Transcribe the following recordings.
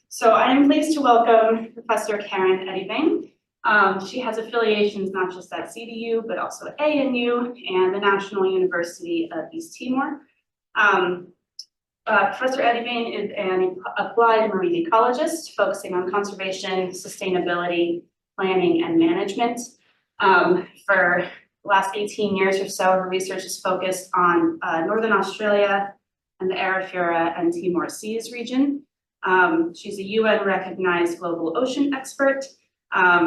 So I am pleased to welcome Professor Karen Edyvane. She has affiliations not just at CDU, but also at ANU and the National University of East Timor. Professor Edyvane is an applied marine ecologist focusing on conservation, sustainability, planning, and management. For the last 18 years or so, her research is focused on Northern Australia and the Arafura and Timor Seas region. She's a UN-recognized global ocean expert.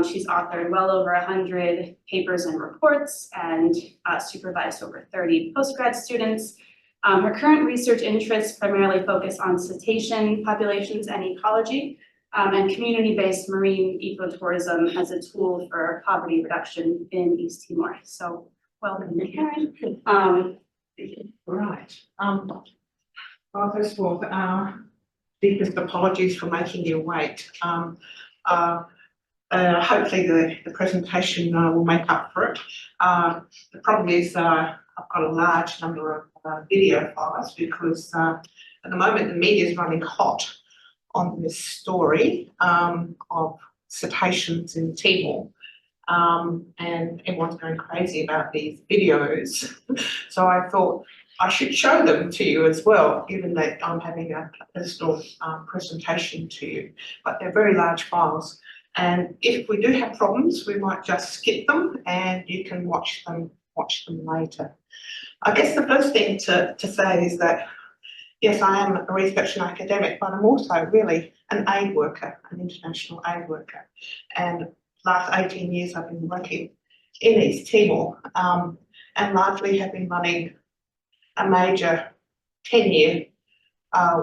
She's authored well over 100 papers and reports and supervised over 30 postgrad students. Her current research interests primarily focus on cetacean populations and ecology, and community-based marine ecotourism as a tool for poverty reduction in East Timor. So, welcome, Karen. Right. Well, first of all, deepest apologies for making you wait. Hopefully the presentation will make up for it. The problem is I've got a large number of video files because at the moment the media is running hot on this story of cetaceans in Timor. And everyone's going crazy about these videos. So I thought I should show them to you as well, given that I'm having a personal presentation to you. But they're very large files. And if we do have problems, we might just skip them and you can watch them later. I guess the first thing to say is that, yes, I am a research and academic, but I'm also really an aid worker, an international aid worker. And last 18 years I've been working in East Timor and largely have been running a major 10-year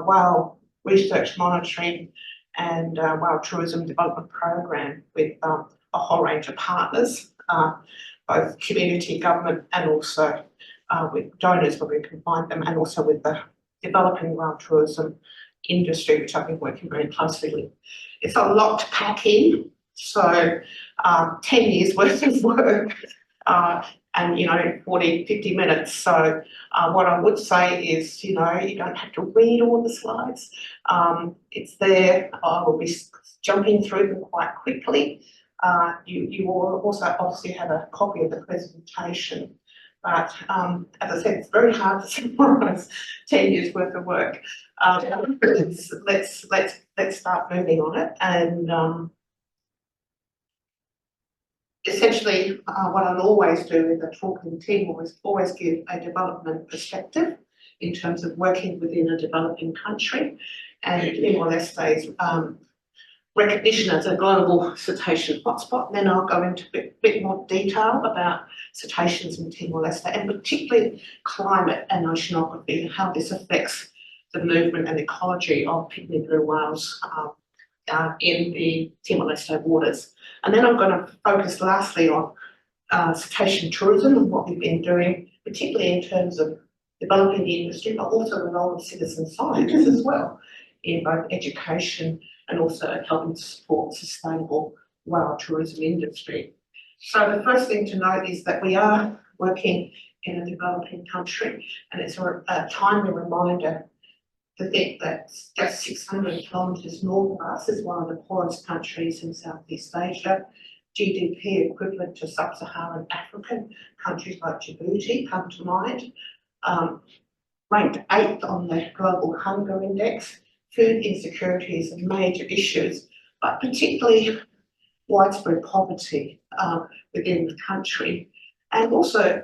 whale research monitoring and whale tourism development program with a whole range of partners, both community, government, and also with donors where we can find them, and also with the developing whale tourism industry, which I've been working very closely with. It's a lot to pack in, so 10 years worth of work and 40, 50 minutes. So what I would say is, you don't have to read all the slides. It's there. I will be jumping through them quite quickly. You will also obviously have a copy of the presentation. But as I said, it's very hard to summarise 10 years worth of work. Let's start moving on it. And essentially, what I'd always do in the talk in Timor is always give a development perspective in terms of working within a developing country, and Timor-Leste's recognition as a global cetacean hotspot. And then I'll go into a bit more detail about cetaceans in Timor-Leste, and particularly climate and oceanography and how this affects the movement and ecology of pygmy blue whales in the Timor-Leste waters. And then I'm going to focus lastly on cetacean tourism and what we've been doing, particularly in terms of developing the industry, but also the role of citizen science as well in both education and also helping to support sustainable whale tourism industry. So the first thing to note is that we are working in a developing country, and it's a timely reminder to think that just 600 kilometres north of us is one of the poorest countries in Southeast Asia. GDP equivalent to sub-Saharan African countries like Djibouti come to mind. Ranked 8th on the Global Hunger Index. Food insecurity is a major issue, but particularly widespread poverty within the country. And also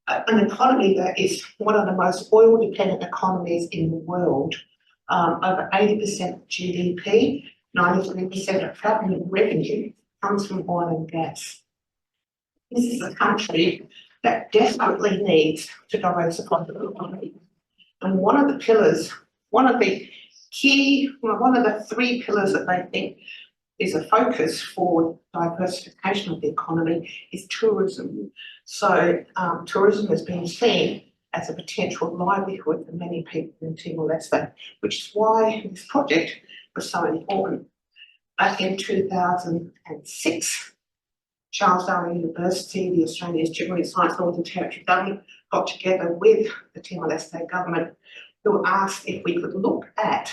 an economy that is one of the most oil-dependent economies in the world. Over 80% of GDP, 93% of government revenue comes from oil and gas. This is a country that desperately needs to diversify the economy. And one of the pillars, one of the 3 pillars that they think is a focus for diversification of the economy is tourism. So tourism has been seen as a potential livelihood for many people in Timor-Leste, which is why this project was so important. Back in 2006, Charles Darwin University, the Australian Institute of Marine Science, Northern Territory government got together with the Timor-Leste government, who asked if we could look at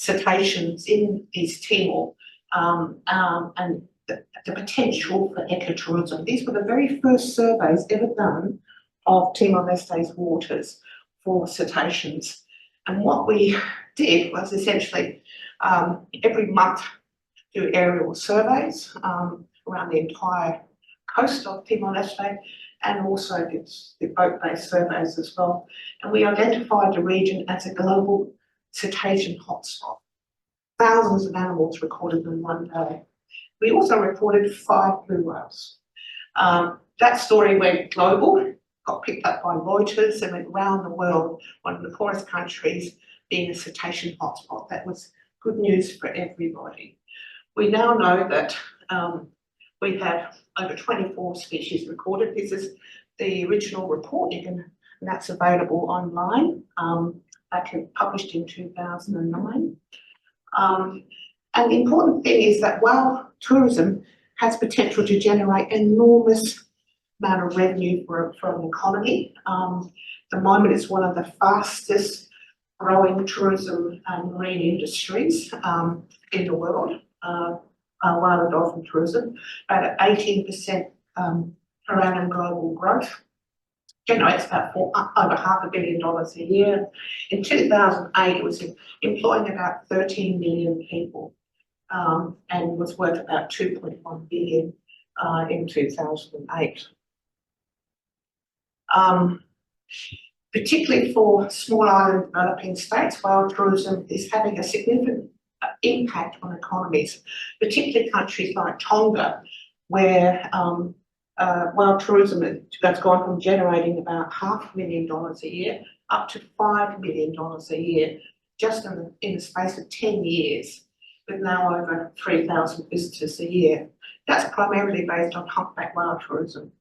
cetaceans in East Timor, and the potential for ecotourism. These were the very first surveys ever done of Timor-Leste's waters for cetaceans. And what we did was essentially every month do aerial surveys around the entire coast of Timor-Leste, and also the boat-based surveys as well. And we identified the region as a global cetacean hotspot. Thousands of animals recorded in one day. We also reported 5 blue whales. That story went global, got picked up by Reuters, and went around the world, one of the poorest countries being a cetacean hotspot. That was good news for everybody. We now know that we have over 24 species recorded. This is the original report, and that's available online, published in 2009. And the important thing is that while tourism has potential to generate enormous amount of revenue for an economy, at the moment it's one of the fastest growing tourism and marine industries in the world, whale and dolphin tourism, at 18% per annum global growth. Generates about over $500 million a year. In 2008, it was employing about 13 million people, and was worth about 2.1 billion in 2008. Particularly for small island developing states, whale tourism is having a significant impact on economies, particularly countries like Tonga, where whale tourism has gone from generating about $500,000 a year up to $5 million a year, just in the space of 10 years, with now over 3,000 visitors a year. That's primarily based on humpback whale tourism.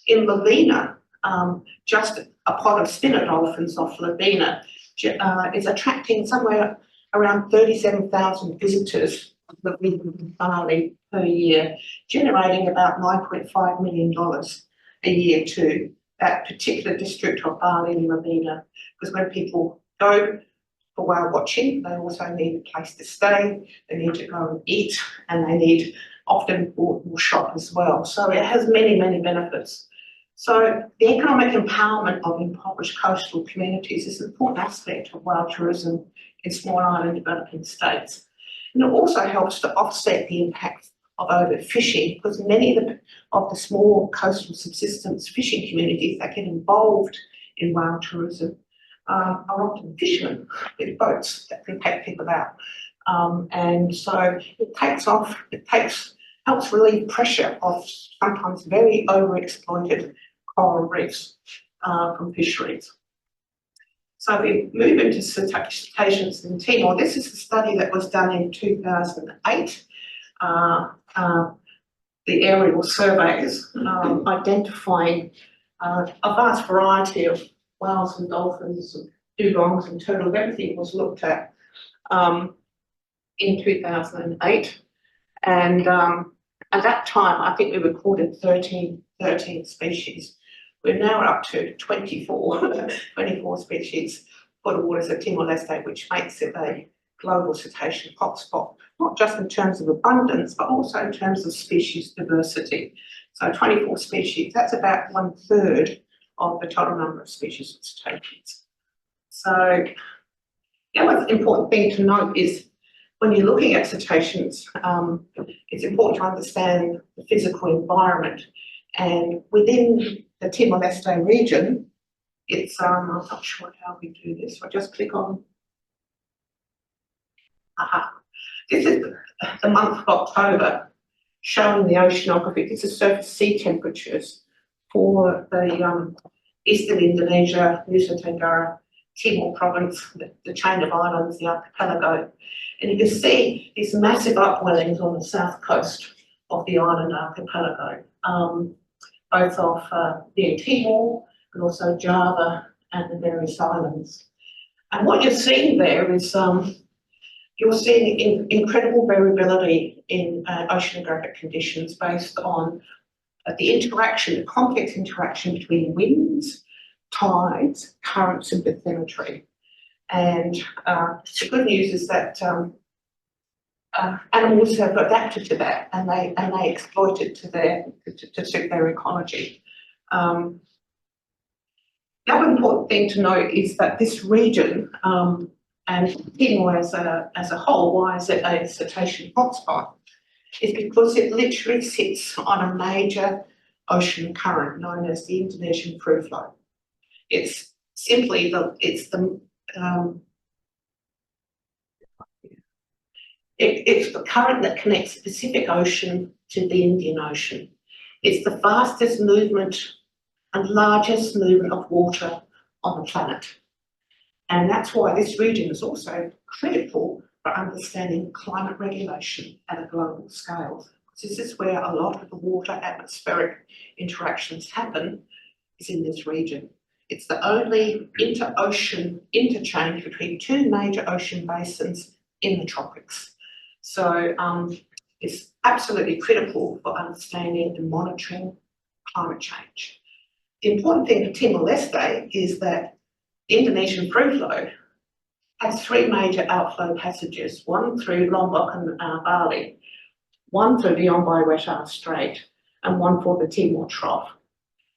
In Lavina, just a pod of spinner dolphins off Lavina is attracting somewhere around 37,000 visitors in Bali per year, generating about $9.5 million a year to that particular district of Bali and Lavina. Because when people go for whale watching, they also need a place to stay, they need to go and eat, and they need often will shop as well. So it has many, many benefits. So the economic empowerment of impoverished coastal communities is an important aspect of whale tourism in small island developing states. And it also helps to offset the impact of overfishing, because many of the small coastal subsistence fishing communities that get involved in whale tourism are often fishermen with boats that can take people out. And so it helps relieve pressure of sometimes very overexploited coral reefs from fisheries. So we move into cetaceans in Timor. This is a study that was done in 2008. The aerial surveys identifying a vast variety of whales and dolphins and dugongs and turtles. Everything was looked at in 2008. And at that time, I think we recorded 13 species. We're now up to 24 species for the waters of Timor-Leste, which makes it a global cetacean hotspot, not just in terms of abundance, but also in terms of species diversity. So 24 species, that's about 1/3 of the total number of species of cetaceans. So the other important thing to note is when you're looking at cetaceans, it's important to understand the physical environment. And within the Timor-Leste region, it's, I'm not sure how we do this, so I just click on, This is the month of October, showing the oceanography. This is surface sea temperatures for the eastern Indonesia, Nusa Tenggara, Timor province, the chain of islands, the archipelago. And you can see these massive upwellings on the south coast of the island archipelago, both off near Timor and also Java and the various islands. And what you're seeing there is you're seeing incredible variability in oceanographic conditions based on the complex interaction between winds, tides, currents and bathymetry. And the good news is that animals have adapted to that, and they exploit it to suit their ecology. The other important thing to note is that this region, and Timor as a whole, why is it a cetacean hotspot? Is because it literally sits on a major ocean current known as the Indonesian Fruit Flow. It's simply it's the current that connects the Pacific Ocean to the Indian Ocean. It's the fastest movement and largest movement of water on the planet. And that's why this region is also critical for understanding climate regulation at a global scale. This is where a lot of the water atmospheric interactions happen, is in this region. It's the only inter-ocean interchange between two major ocean basins in the tropics. So it's absolutely critical for understanding and monitoring climate change. The important thing for Timor-Leste is that the Indonesian fruit flow has three major outflow passages, one through Lombok and Bali, one through the Migratory Strait, and one for the Timor Trough.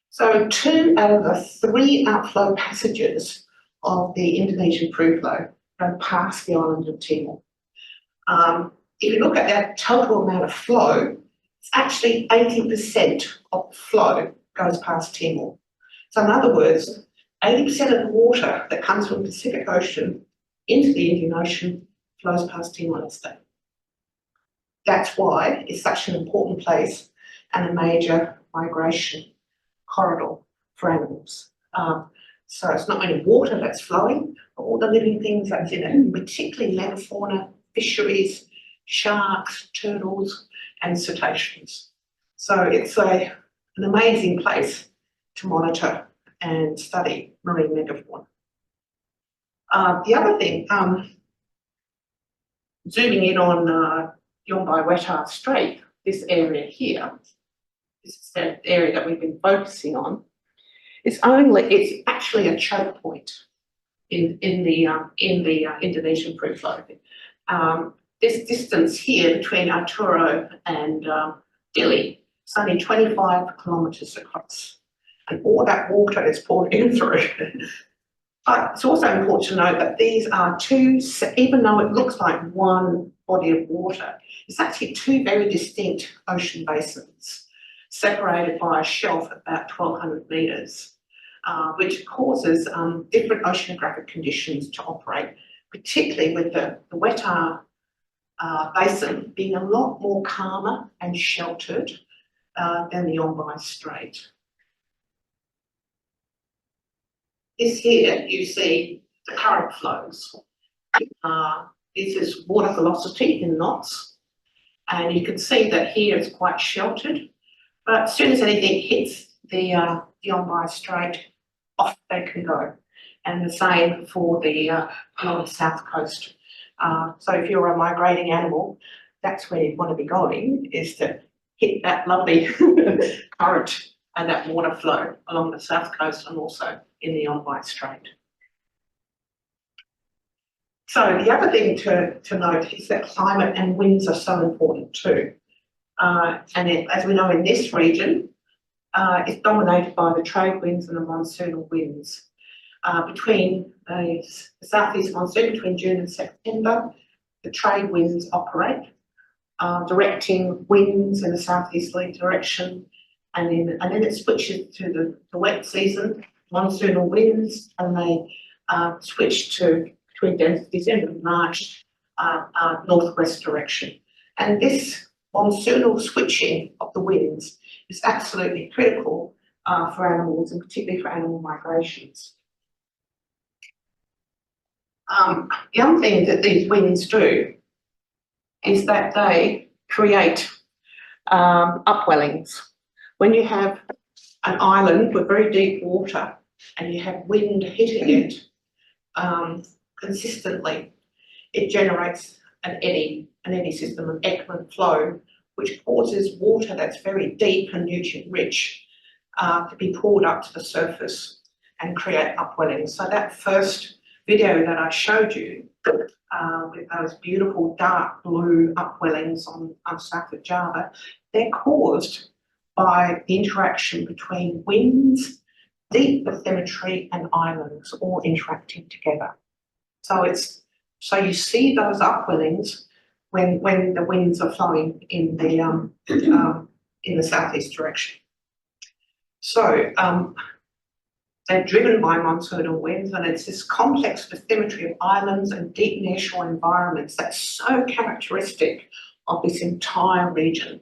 So 2 out of the 3 outflow passages of the Indonesian fruit flow go past the island of Timor. If you look at that total amount of flow, it's actually 80% of the flow goes past Timor. So in other words, 80% of the water that comes from the Pacific Ocean into the Indian Ocean flows past Timor-Leste. That's why it's such an important place and a major migration corridor for animals. So it's not only water that's flowing, but all the living things that's in it, particularly megafauna, fisheries, sharks, turtles, and cetaceans. So it's an amazing place to monitor and study marine megafauna. The other thing, zooming in on Migratory Strait, this area here, this is the area that we've been focusing on. It's actually a choke point in the Indonesian fruit flow. This distance here between Arturo and Dili is only 25 kilometres across, and all that water is poured in through. But it's also important to note that these are two, even though it looks like one body of water, it's actually two very distinct ocean basins, separated by a shelf of about 1,200 metres, which causes different oceanographic conditions to operate, particularly with the Wetar basin being a lot more calmer and sheltered than the Migratory Strait. This here, you see the current flows. This is water velocity in knots, and you can see that here it's quite sheltered, but as soon as anything hits the Migratory Strait, off they can go. And the same for the south coast. So if you're a migrating animal, that's where you want to be going, is to hit that lovely current and that water flow along the south coast and also in the Migratory Strait. So the other thing to note is that climate and winds are so important too. As we know in this region, it's dominated by the trade winds and the monsoonal winds. Between the southeast monsoon, between June and September, the trade winds operate, directing winds in a southeasterly direction, and then it switches to the wet season, monsoonal winds, and they switch to between December and March, northwest direction. And this monsoonal switching of the winds is absolutely critical for animals, and particularly for animal migrations. The other thing that these winds do is that they create upwellings. When you have an island with very deep water and you have wind hitting it consistently, it generates an eddy system, an Ekman flow, which causes water that's very deep and nutrient rich to be poured up to the surface and create upwellings. So that first video that I showed you, with those beautiful dark blue upwellings on south of Java, they're caused by the interaction between winds, deep bathymetry and islands all interacting together. So you see those upwellings when the winds are flowing in the southeast direction. So they're driven by monsoonal winds, and it's this complex bathymetry of islands and deep nearshore environments that's so characteristic of this entire region.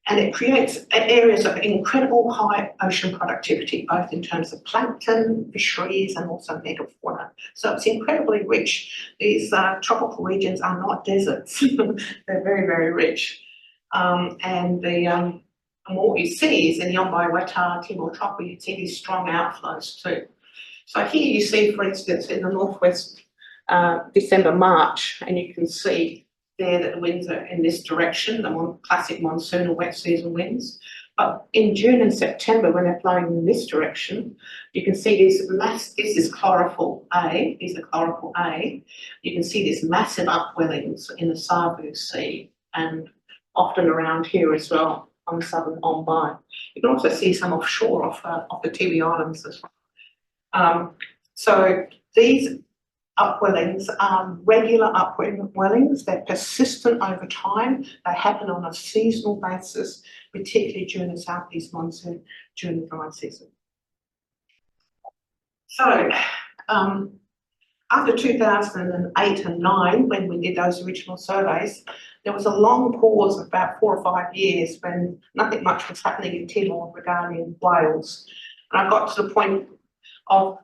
And it creates areas of incredible high ocean productivity, both in terms of plankton, fisheries, and also megafauna. So it's incredibly rich. These tropical regions are not deserts. They're very, very rich. And what you see is in Yombai, Weta, Timor Tropical, you see these strong outflows too. So here you see, for instance, in the northwest, December, March, and you can see there that the winds are in this direction, the classic monsoonal wet season winds. But in June and September, when they're flowing in this direction, you can see this is chlorophyll A, these are chlorophyll A. You can see these massive upwellings in the Sabu Sea and often around here as well on the southern Ombai. You can also see some offshore of the Tiwi Islands as well. So these upwellings are regular upwellings. They're persistent over time. They happen on a seasonal basis, particularly during the southeast monsoon, during the dry season. So after 2008 and 9, when we did those original surveys, there was a long pause of about 4 or 5 years when nothing much was happening in Timor regarding whales. And I got to the point of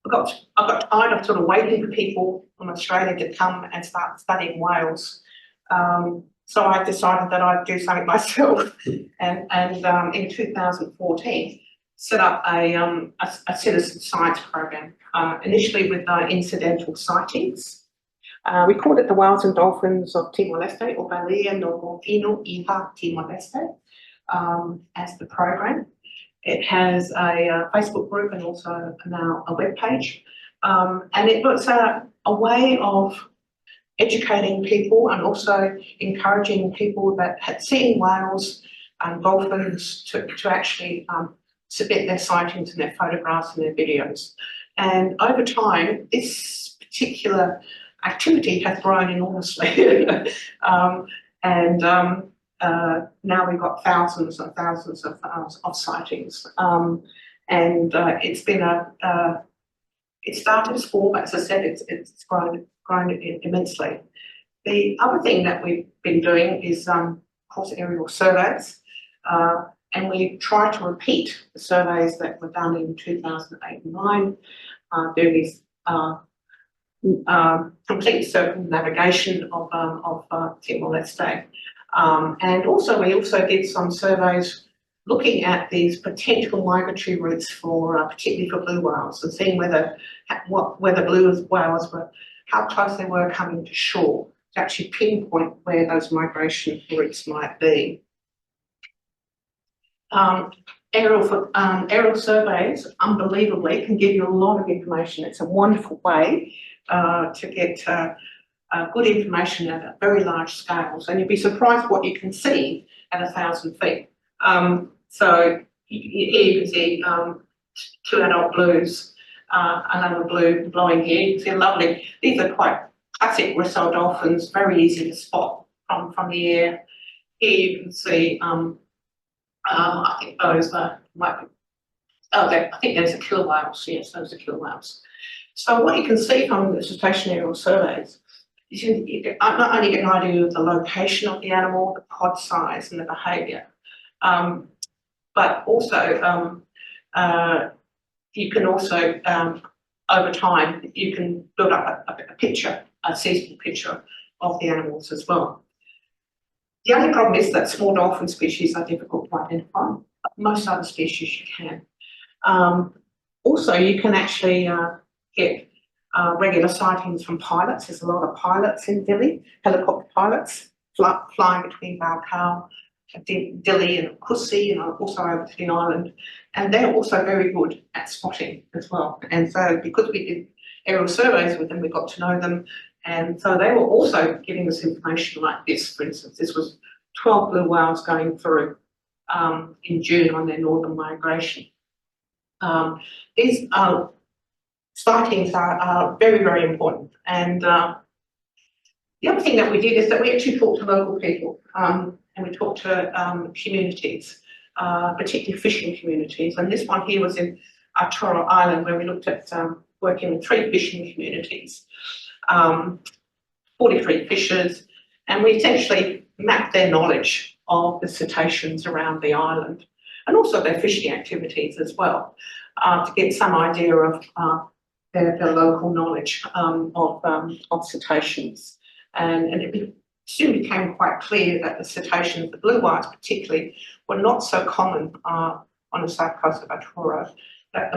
I got tired of sort of waiting for people from Australia to come and start studying whales. So I decided that I'd do something myself, and in 2014 set up a citizen science program, initially with incidental sightings. We called it the Whales and Dolphins of Timor-Leste, or Balia no Golfino Iha Timor-Leste, as the program. It has a Facebook group and also now a web page. And it was a way of educating people and also encouraging people that had seen whales and dolphins to actually submit their sightings and their photographs and their videos. And over time, this particular activity has grown enormously. Now we've got thousands and thousands of sightings, and it's been it started small, but as I said, it's grown immensely. The other thing that we've been doing is, of course, aerial surveys, and we try to repeat the surveys that were done in 2008 and 9. There is complete circumnavigation of Timor-Leste. And also we did some surveys looking at these potential migratory routes for particularly for blue whales, and seeing whether blue whales were, how close they were coming to shore, to actually pinpoint where those migration routes might be. Aerial surveys, unbelievably, can give you a lot of information. It's a wonderful way to get good information at very large scales, and you'd be surprised what you can see at 1,000 feet. So here you can see 2 adult blues, another blue blowing here. You can see lovely. These are quite classic Rissel dolphins, very easy to spot from the air. Here you can see, I think those might be, I think those are killer whales. Yes, those are killer whales. So what you can see from the cetacean aerial surveys, you can not only get an idea of the location of the animal, the pod size and the behaviour, but also you can also, over time, you can build up a picture, a seasonal picture of the animals as well. The only problem is that small dolphin species are difficult to identify, but most other species you can. Also, you can actually get regular sightings from pilots. There's a lot of pilots in Dili, helicopter pilots flying between Balkal, Dili and Kusi, and also over to the island. And they're also very good at spotting as well. And so because we did aerial surveys with them, we got to know them. And so they were also giving us information like this. For instance, this was 12 blue whales going through in June on their northern migration. These sightings are very, very important. And the other thing that we did is that we actually talked to local people and we talked to communities, particularly fishing communities. And this one here was in Arturo Island, where we looked at working with 3 fishing communities, 43 fishers, and we essentially mapped their knowledge of the cetaceans around the island and also their fishing activities as well, to get some idea of their local knowledge of cetaceans. And it soon became quite clear that the cetaceans, the blue whales particularly, were not so common on the south coast of Arturo. That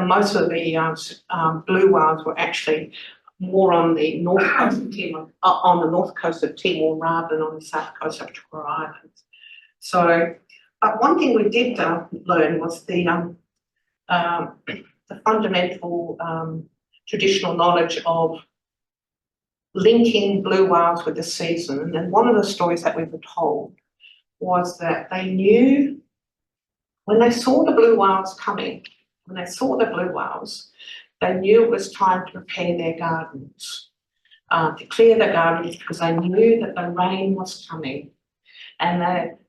most of the blue whales were actually more on the north coast of Timor, rather than on the south coast of Arturo Island. So, but one thing we did learn was the fundamental traditional knowledge of linking blue whales with the season. And one of the stories that we were told was that they knew when they saw the blue whales coming, they knew it was time to prepare their gardens, to clear the gardens, because they knew that the rain was coming. And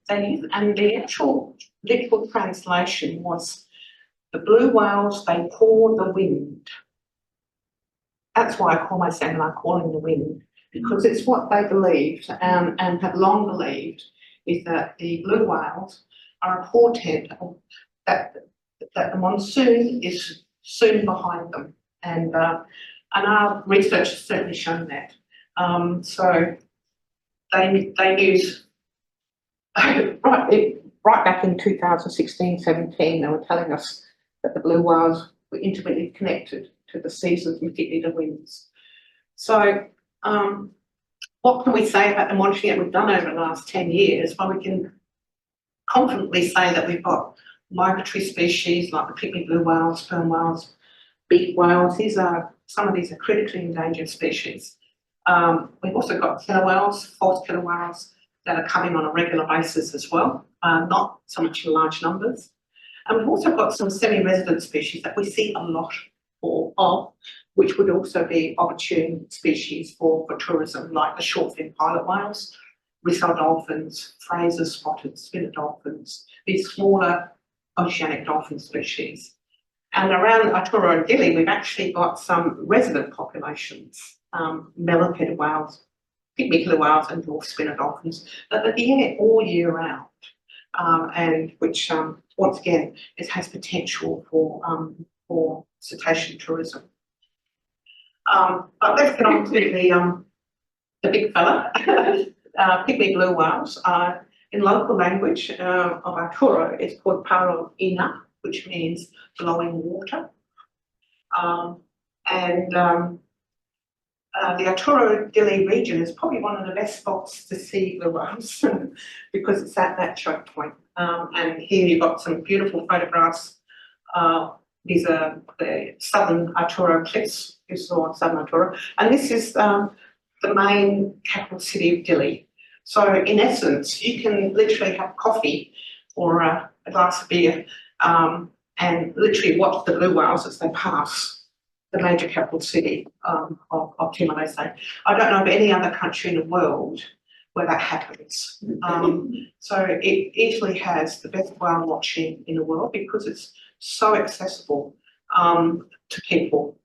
the actual literal translation was the blue whales, they pour the wind. That's why I call my seminar Calling the Wind, because it's what they believed and have long believed, is that the blue whales are a portent of that the monsoon is soon behind them. And our research has certainly shown that. So they use, right back in 2016-17, they were telling us that the blue whales were intimately connected to the seasons, particularly the winds. So what can we say about the monitoring that we've done over the last 10 years? Well, we can confidently say that we've got migratory species like the pygmy blue whales, sperm whales, beaked whales. Some of these are critically endangered species. We've also got killer whales, false killer whales, that are coming on a regular basis as well, not so much in large numbers. And we've also got some semi-resident species that we see a lot of, which would also be opportune species for tourism, like the short-fin pilot whales, Risal dolphins, Fraser spotted spinner dolphins, these smaller oceanic dolphin species. And around Arturo and Dili, we've actually got some resident populations, melon-headed whales, pygmy killer whales and dwarf spinner dolphins that are there all year round, and which, once again, has potential for cetacean tourism. But let's get on to the big fella. Pygmy blue whales are, in local language of Arturo, it's called Paro Ina, which means flowing water. The Arturo Dili region is probably one of the best spots to see blue whales because it's at that choke point. And here you've got some beautiful photographs. These are the southern Arturo cliffs, you saw on southern Arturo. And this is the main capital city of Dili. So in essence, you can literally have coffee or a glass of beer and literally watch the blue whales as they pass the major capital city of Timor-Leste. I don't know of any other country in the world where that happens. So it easily has the best whale watching in the world because it's so accessible to people,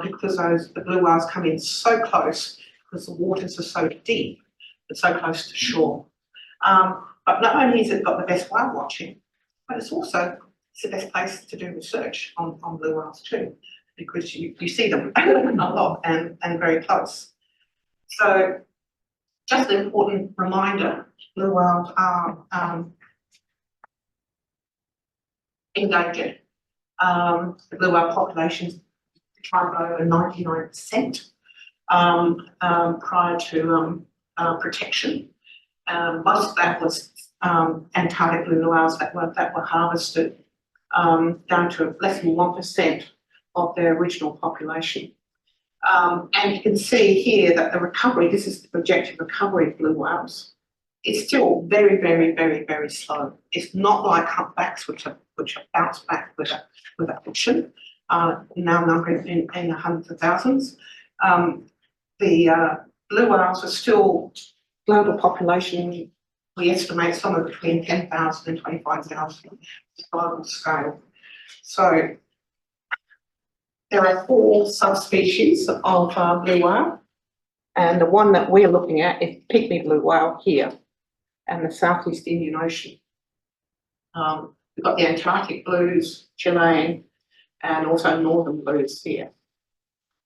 because the blue whales come in so close because the waters are so deep but so close to shore. But not only has it got the best whale watching, but it's the best place to do research on blue whales too, because you see them a lot and very close. So just an important reminder, blue whales are endangered. The blue whale populations declined by over 99% prior to protection. Most of that was Antarctic blue whales that were harvested down to less than 1% of their original population. And you can see here that the recovery, this is the projected recovery of blue whales, it's still very, very, very, very slow. It's not like humpbacks, which are bounced back with action, now numbering in the hundreds of thousands. The blue whales are still global population. We estimate somewhere between 10,000 and 25,000 global scale. So there are 4 subspecies of blue whale, and the one that we're looking at is pygmy blue whale here, and the Southeast Indian Ocean. We've got the Antarctic blues, Chilean, and also northern blues here.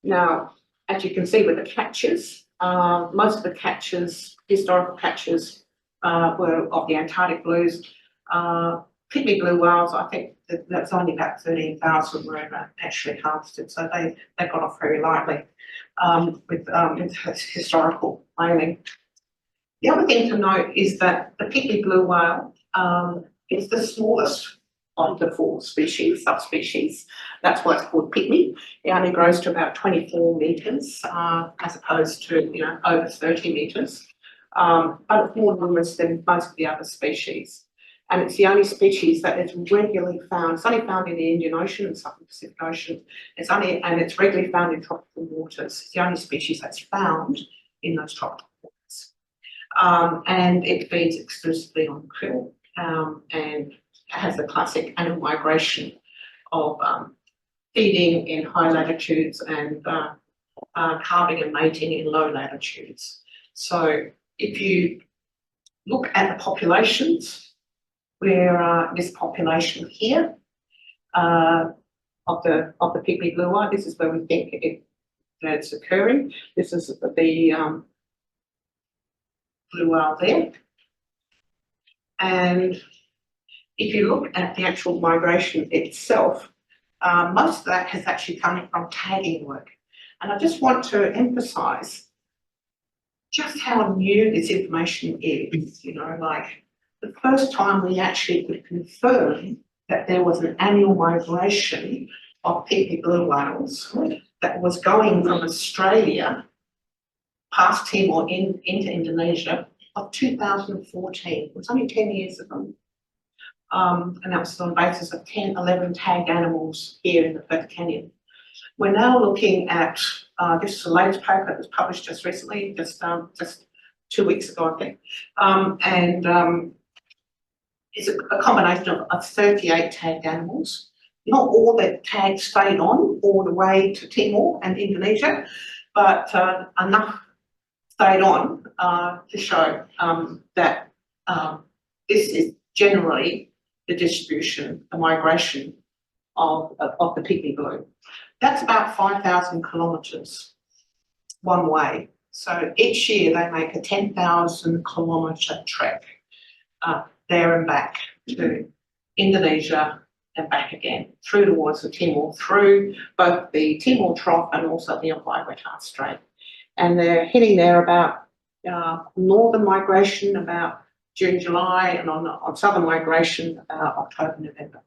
Now, as you can see with the catches, most of the catches, historical catches, were of the Antarctic blues. Pygmy blue whales, I think that's only about 13,000 were ever actually harvested, so they got off very lightly with historical whaling. The other thing to note is that the pygmy blue whale is the smallest of the 4 species, subspecies. That's why it's called pygmy. It only grows to about 24 metres as opposed to over 30 metres, but it's more numerous than most of the other species. And it's the only species that is regularly found. It's only found in the Indian Ocean and Southern Pacific Ocean. It's regularly found in tropical waters. It's the only species that's found in those tropical waters. And it feeds exclusively on krill and has the classic annual migration of feeding in high latitudes and calving and mating in low latitudes. So if you look at the populations, where this population here of the pygmy blue whale, this is where we think it's occurring. This is the blue whale there. And if you look at the actual migration itself, most of that has actually come from tagging work. And I just want to emphasise just how new this information is, like the first time we actually could confirm that there was an annual migration of pygmy blue whales that was going from Australia past Timor into Indonesia of 2014. It was only 10 years ago. And that was on the basis of 11 tagged animals here in the Perth Canyon. We're now looking at, this is the latest paper that was published just recently, just 2 weeks ago, I think. It's a combination of 38 tagged animals. Not all the tags stayed on all the way to Timor and Indonesia, but enough stayed on to show that this is generally the distribution, the migration of the pygmy blue. That's about 5,000 kilometres one way. So each year they make a 10,000 kilometre trek there and back to Indonesia and back again, through towards the Timor, through both the Timor Trough and also the Waiwata Strait. And they're hitting there about northern migration about June, July, and on southern migration about October, November,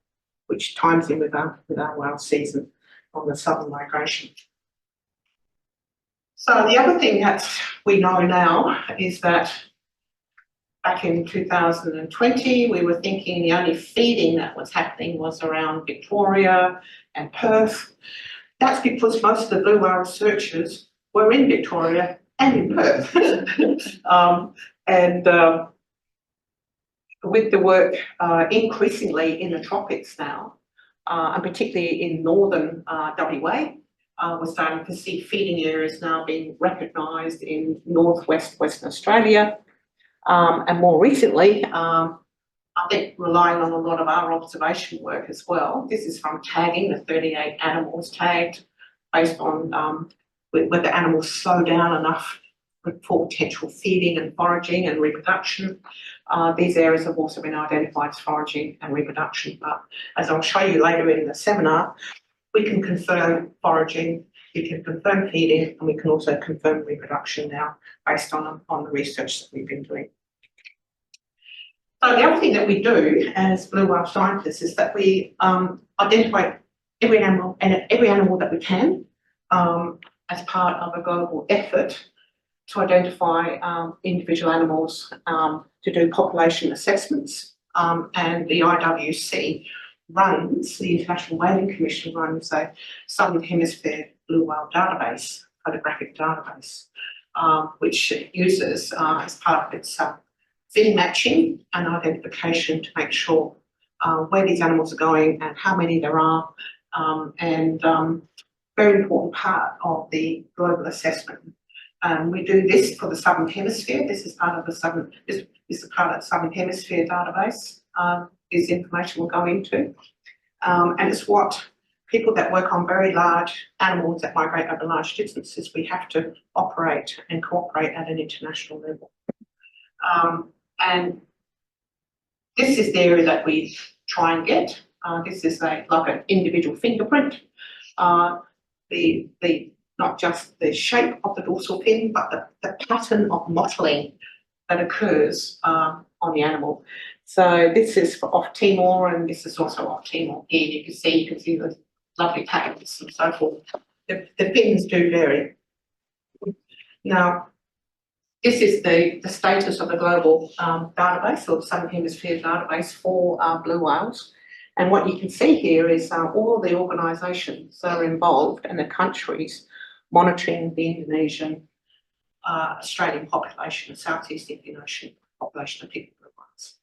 which times in with our whale season on the southern migration. So the other thing that we know now is that back in 2020, we were thinking the only feeding that was happening was around Victoria and Perth. That's because most of the blue whale researchers were in Victoria and in Perth. With the work increasingly in the tropics now, and particularly in northern WA, we're starting to see feeding areas now being recognised in northwest Western Australia. And more recently, I think relying on a lot of our observation work as well. This is from tagging, the 38 animals tagged based on whether the animals slow down enough for potential feeding and foraging and reproduction. These areas have also been identified as foraging and reproduction, but as I'll show you later in the seminar, we can confirm foraging, we can confirm feeding, and we can also confirm reproduction now based on the research that we've been doing. So the other thing that we do as blue whale scientists is that we identify every animal that we can as part of a global effort to identify individual animals to do population assessments. And the IWC runs, the International Whaling Commission runs a Southern Hemisphere blue whale database, photographic database, which it uses as part of its fin matching and identification to make sure where these animals are going and how many there are, and very important part of the global assessment. We do this for the Southern Hemisphere. This is part of the Southern Hemisphere database. This information will go into, and it's what people that work on very large animals that migrate over large distances, we have to operate and cooperate at an international level. And this is the area that we try and get. This is like an individual fingerprint. Not just the shape of the dorsal fin, but the pattern of mottling that occurs on the animal. So this is off Timor, and this is also off Timor. Here you can see the lovely patterns and so forth. The fins do vary. Now, this is the status of the global database, or the Southern Hemisphere database for blue whales. And what you can see here is all of the organisations that are involved and the countries monitoring the Indonesian, Australian population, the Southeast Indian Ocean population of pygmy blue whales.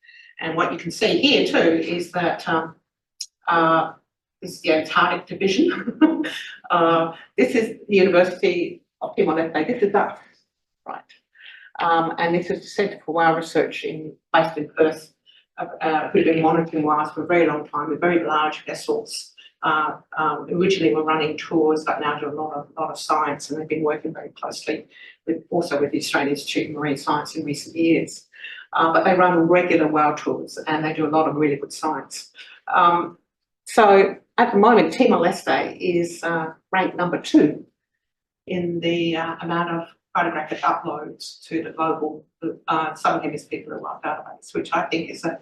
And what you can see here too is that this is the Antarctic division. This is the University of Timor-Leste. This is that, right? And this is the Centre for Whale Research based in Perth, who've been monitoring whales for a very long time with very large vessels. Originally were running tours, but now do a lot of science, and they've been working very closely also with the Australian Institute of Marine Science in recent years. But they run regular whale tours, and they do a lot of really good science. So at the moment, Timor-Leste is ranked number 2 in the amount of photographic uploads to the global Southern Hemisphere blue whale database, which I think is a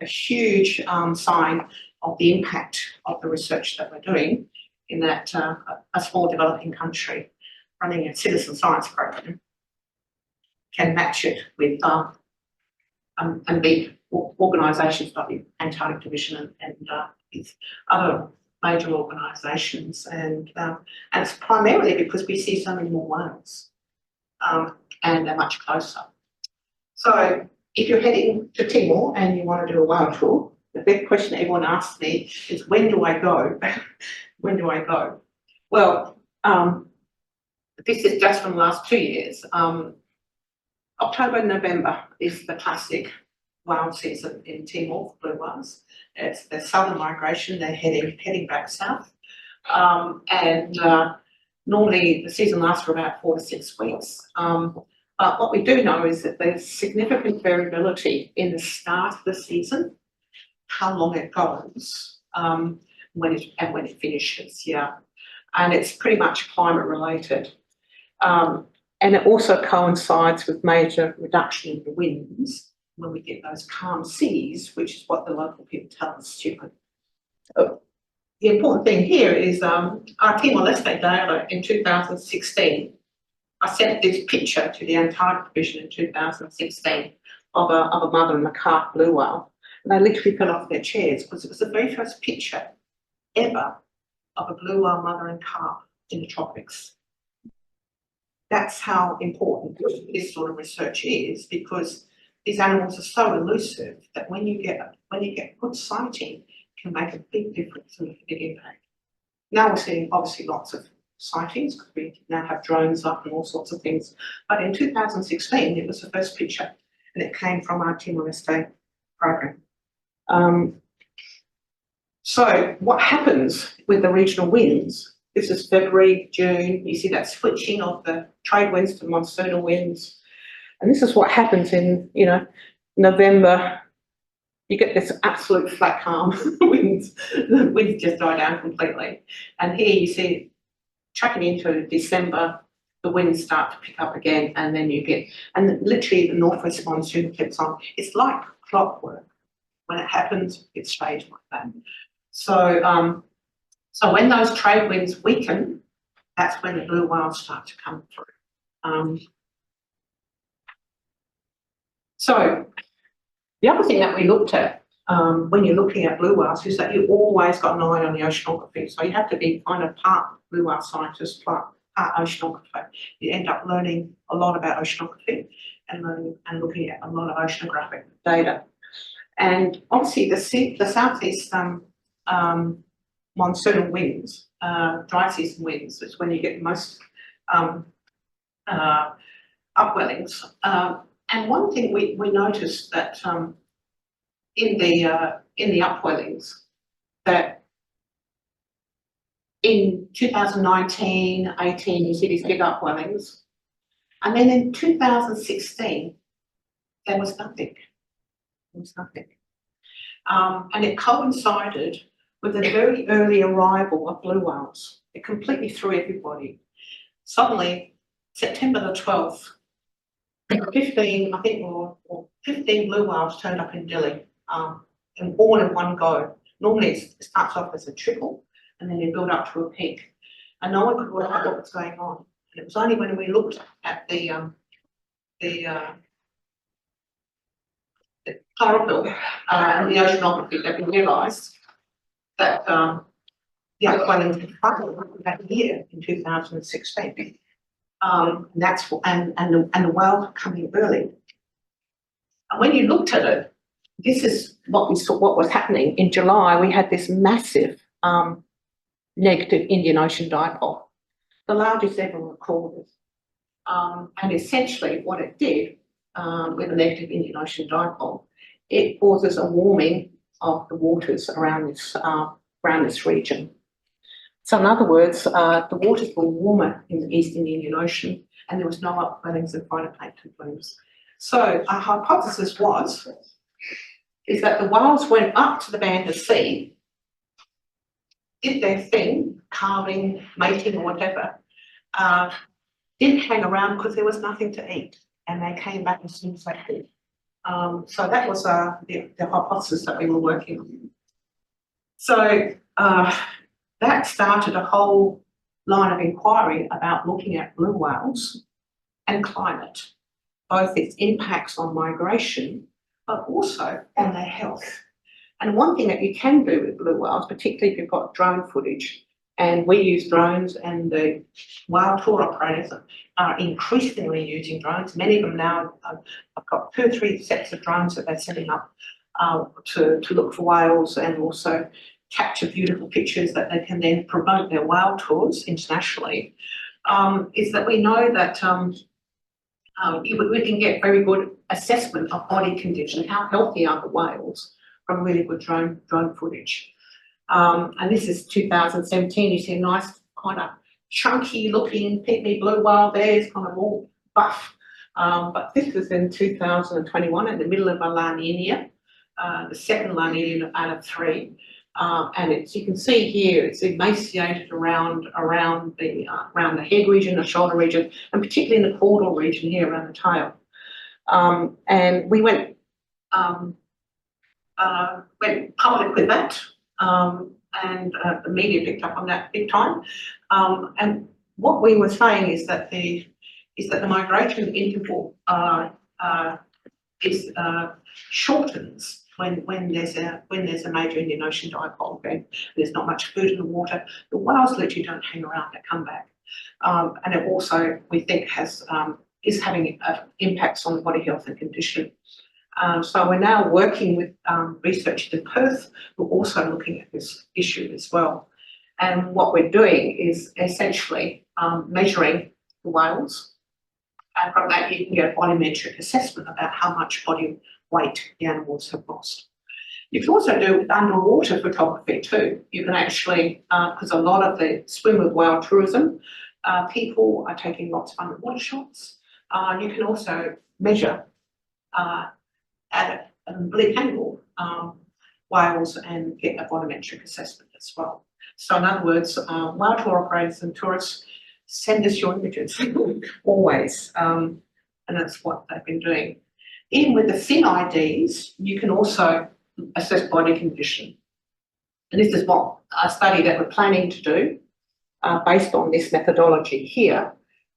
huge sign of the impact of the research that we're doing in that a small developing country running a citizen science program can match it with and big organisations like the Antarctic Division and with other major organisations, and it's primarily because we see so many more whales and they're much closer. So if you're heading to Timor and you want to do a whale tour, the big question everyone asks me is, when do I go? When do I go? Well, this is just from the last 2 years. October and November is the classic whale season in Timor for blue whales. It's the southern migration, they're heading back south. And normally the season lasts for about 4 to 6 weeks. But what we do know is that there's significant variability in the start of the season, how long it goes, when it finishes, yeah. And it's pretty much climate related. And it also coincides with major reduction in the winds when we get those calm seas, which is what the local people tell us. The important thing here is our Timor-Leste data in 2016. I sent this picture to the Antarctic Division in 2016 of a mother and a calf blue whale. And they literally fell off their chairs because it was the very first picture ever of a blue whale mother and calf in the tropics. That's how important this sort of research is, because these animals are so elusive that when you get good sighting, it can make a big difference and make a big impact. Now we're seeing obviously lots of sightings because we now have drones up and all sorts of things. But in 2016, it was the first picture, and it came from our Timor-Leste program. So what happens with the regional winds? This is February, June. You see that switching of the trade winds to monsoonal winds. And this is what happens in, November. You get this absolute flat calm winds. The winds just die down completely. And here you see, tracking into December, the winds start to pick up again, and then you get, and literally the northwest monsoon keeps on. It's like clockwork. when it happens, it stays like that. So, so when those trade winds weaken, that's when the blue whales start to come through. So the other thing that we looked at when you're looking at blue whales is that you always got an eye on the oceanography. So you have to be kind of part blue whale scientist, part oceanographer. You end up learning a lot about oceanography and looking at a lot of oceanographic data. And obviously the southeast monsoonal winds, dry season winds, is when you get most upwellings. And one thing we noticed that in the upwellings, that in 2019, 18, you see these big upwellings, and then in 2016, there was nothing. There was nothing. And it coincided with a very early arrival of blue whales. It completely threw everybody. Suddenly, September the 12th, 15, I think, or 15 blue whales turned up in Delhi, and all in one go. Normally it starts off as a trickle, and then you build up to a peak. And no one could work out what was going on. And it was only when we looked at the chlorophyll and the oceanography that we realised that the upwellings had started that year in 2016. That's and the whale coming early. And when you looked at it, this is what we saw. What was happening in July? We had this massive negative Indian Ocean dipole, the largest ever recorded. And essentially, what it did with a negative Indian Ocean dipole, it causes a warming of the waters around this region. So in other words, the waters were warmer in the East Indian Ocean, and there was no upwellings of phytoplankton blooms. So our hypothesis is that the whales went up to the Banda Sea, did their thing, calving, mating, or whatever, didn't hang around because there was nothing to eat, and they came back as soon as they could. So that was the hypothesis that we were working on. So that started a whole line of inquiry about looking at blue whales and climate, both its impacts on migration, but also on their health. And one thing that you can do with blue whales, particularly if you've got drone footage, and we use drones, and the whale tour operators are increasingly using drones. Many of them now, I've got 2 or 3 sets of drones that they're setting up to look for whales and also capture beautiful pictures that they can then promote their whale tours internationally, is that we know that we can get very good assessment of body condition, how healthy are the whales, from really good drone footage. And this is 2017, you see a nice kind of chunky looking pygmy blue whale there, it's kind of all buff. But this was in 2021 in the middle of a La Nina, the second La Nina out of 3. And it's, you can see here, it's emaciated around the head region, the shoulder region, and particularly in the caudal region here around the tail. And we went public with that, and the media picked up on that big time. And what we were saying is that the migration interval shortens when there's a major Indian Ocean dipole event. There's not much food in the water. The whales literally don't hang around; they come back. And it also, we think, is having impacts on the body health and condition. So we're now working with researchers in Perth who are also looking at this issue as well. And what we're doing is essentially measuring the whales. And from that, you can get a volumetric assessment about how much body weight the animals have lost. You can also do underwater photography too. You can actually, because a lot of the swim with whale tourism, people are taking lots of underwater shots. You can also measure at an oblique angle whales and get a volumetric assessment as well. So in other words, whale tour operators and tourists, send us your images always, and that's what they've been doing. Even with the thin IDs, you can also assess body condition. And this is what a study that we're planning to do based on this methodology here.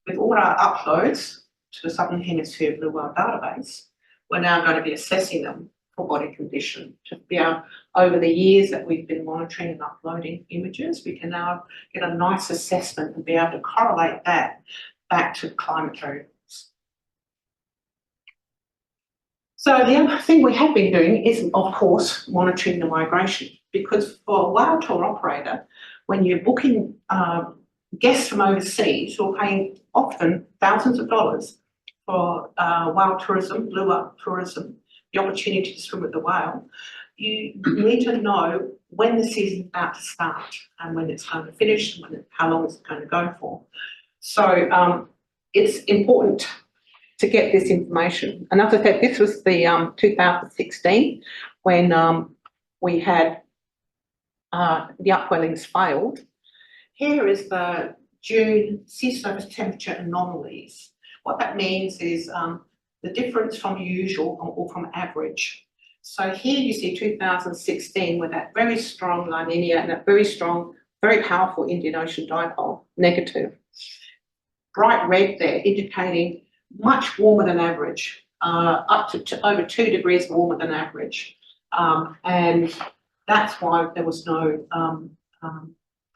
With all our uploads to the Southern Hemisphere Blue Whale database, we're now going to be assessing them for body condition. To be able, over the years that we've been monitoring and uploading images, we can now get a nice assessment and be able to correlate that back to climate variables. So the other thing we have been doing is, of course, monitoring the migration, because for a whale tour operator, when you're booking guests from overseas, you're paying often thousands of dollars for whale tourism, blue whale tourism, the opportunity to swim with the whale. You need to know when the season's about to start and when it's going to finish and how long it's going to go for. So it's important to get this information. And as I said, this was the 2016 when we had the upwellings failed. Here is the June sea surface temperature anomalies. What that means is the difference from usual or from average. So here you see 2016 with that very strong La Nina and that very strong, very powerful Indian Ocean dipole, negative. Bright red there indicating much warmer than average, up to over 2 degrees warmer than average. And that's why there was no